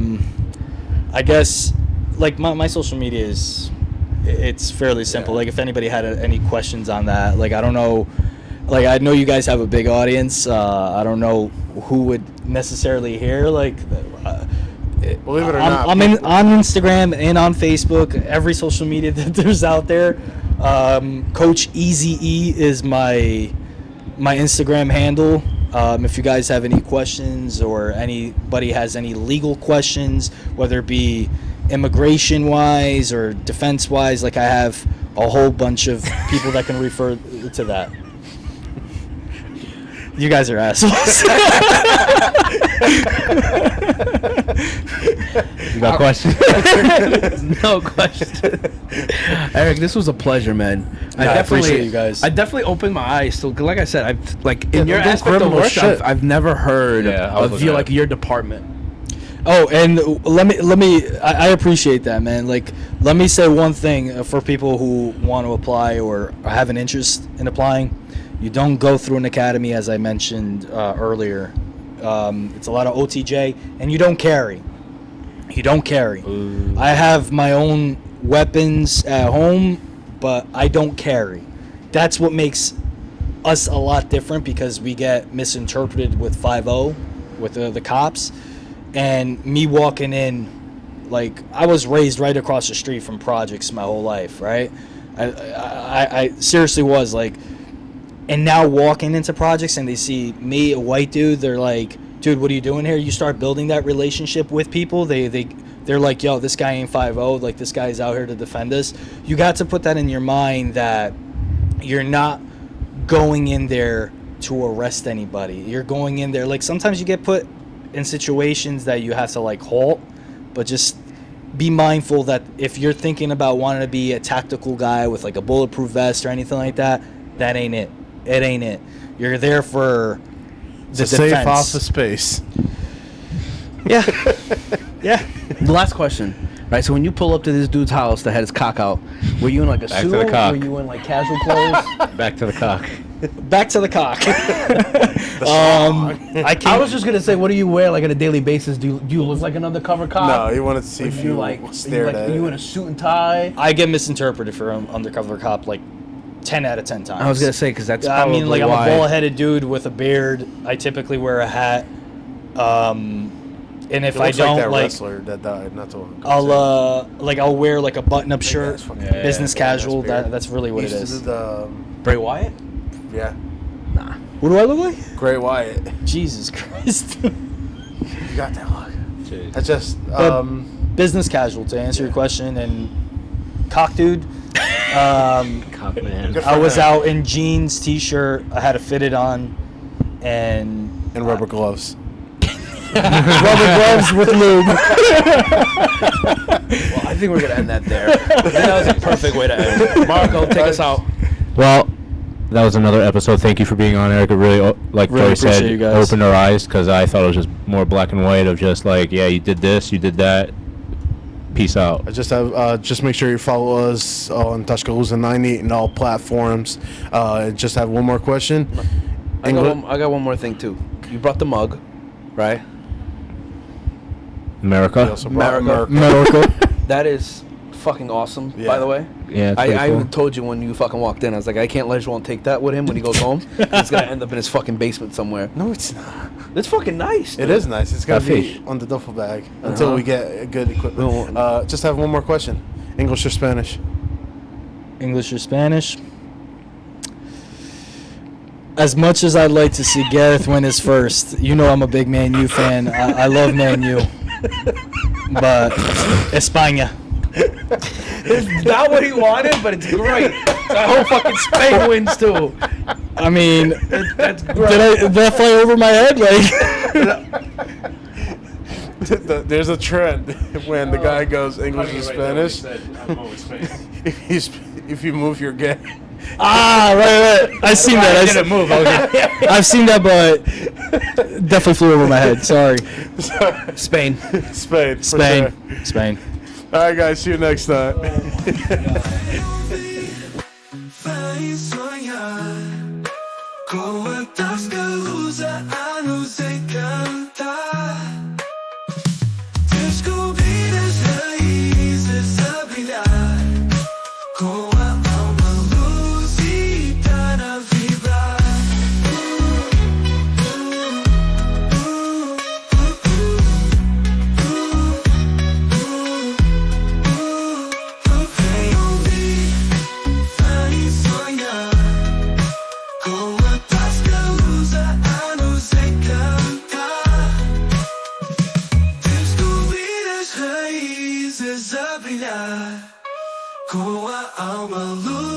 guess, like, my social media it's fairly simple. Like, if anybody had any questions on that, like, I don't know... Like, I know you guys have a big audience. I don't know who would necessarily hear. Like, believe it or not, I'm on Instagram and on Facebook, every social media that there's out there. Coach Easy E is my Instagram handle. If you guys have any questions or anybody has any legal questions, whether it be immigration-wise or defense-wise, like I have a whole bunch of people that can refer to that. You guys are assholes. You got questions? No question. Eric, this was a pleasure, man. I appreciate you guys. I definitely opened my eyes. So, like I said, I've in your that's aspect of criminal work, shit. I've never heard of looking at your department. Oh, and let me. I appreciate that, man. Like, let me say one thing for people who want to apply or have an interest in applying. You don't go through an academy, as I mentioned earlier. It's a lot of OTJ, and you don't carry. You don't carry. Ooh. I have my own weapons at home, but I don't carry. That's what makes us a lot different, because we get misinterpreted with 5-0 with the cops. And me walking in, like, I was raised right across the street from projects my whole life, right? I seriously was, like, and now walking into projects and they see me, a white dude, they're like, dude, what are you doing here? You start building that relationship with people. They're like, yo, this guy ain't 5-0, like, this guy's out here to defend us. You got to put that in your mind, that you're not going in there to arrest anybody. You're going in there, like, sometimes you get put in situations that you have to, like, halt, but just be mindful that if you're thinking about wanting to be a tactical guy with, like, a bulletproof vest or anything like that, that ain't it. It ain't it. You're there for the Safe defense. office space. Yeah. Yeah. The last question, right? So when you pull up to this dude's house that had his cock out, were you in like a Back to suit? the cock. Were you in like casual clothes? Back to the cock. Back to the cock. I was just gonna say, what do you wear like on a daily basis? Do you look like an undercover cop? No, he wanted to see Or if do you like stared at are you it. in a suit and tie? I get misinterpreted for an undercover cop like 10 out of 10 times. I was gonna say because that's I probably mean, like, I'm why. a bald-headed dude with a beard. I typically wear a hat. And if It I looks don't, that like, wrestler that died, not the one. I'll wear like a button-up shirt, that's fucking- business Yeah, casual. that's weird. That's really what it He used to is. do the, Bray Wyatt. yeah, What do I look like? Great Wyatt. Jesus Christ. You got that look. Jeez. I just Business casual, to answer your question, and cock dude. Cock man. I was out in jeans, t-shirt. I had it fitted on, and rubber gloves. rubber gloves with lube. Well, I think we're gonna end that there. That was a perfect way to end it. Marco, take us out. Well, that was another episode. Thank you for being on, Eric. It really, like Really Joey said, appreciate you guys. opened our eyes, because I thought it was just more black and white of just like, yeah, you did this, you did that. Peace out. I just have just make sure you follow us on Tasca Lusa 98 in all platforms. Just have one more question. I got one more thing too. You brought the mug, right? America. Also brought America. That is fucking awesome, by Yeah. the way. Yeah, it's I pretty cool. even told you when you fucking walked in, I was like, I can't let Joel take that with him when he goes home. It's gonna end up in his fucking basement somewhere. No, it's not. It's fucking nice. It dude. is nice. It's gonna Got be fish. on the duffel bag until we get good equipment. Well, Just have one more question. English or Spanish? English or Spanish? As much as I'd like to see Gareth win his first, you know I'm a big Man U fan. I love Man U. But España. It's not what he wanted, but it's great. I hope fucking Spain wins too. I mean, That's great. did that fly over my head? Like, There's a trend when the guy goes English or Spanish. If you move, you're gay. right. I seen that. I didn't move. I've seen that, but definitely flew over my head. Sorry. Spain. Spain. for Spain. sure. Spain. All right, guys. See you next time. Fai sonhar com a Tasca Lusa a nos encantar. Descobrir as raízes a brilhar com a alma lusitana a vibrar. Vem ouvir, vai sonhar com a Tasca Lusa a nos encantar. Descobrir as raízes a brilhar com a alma luz.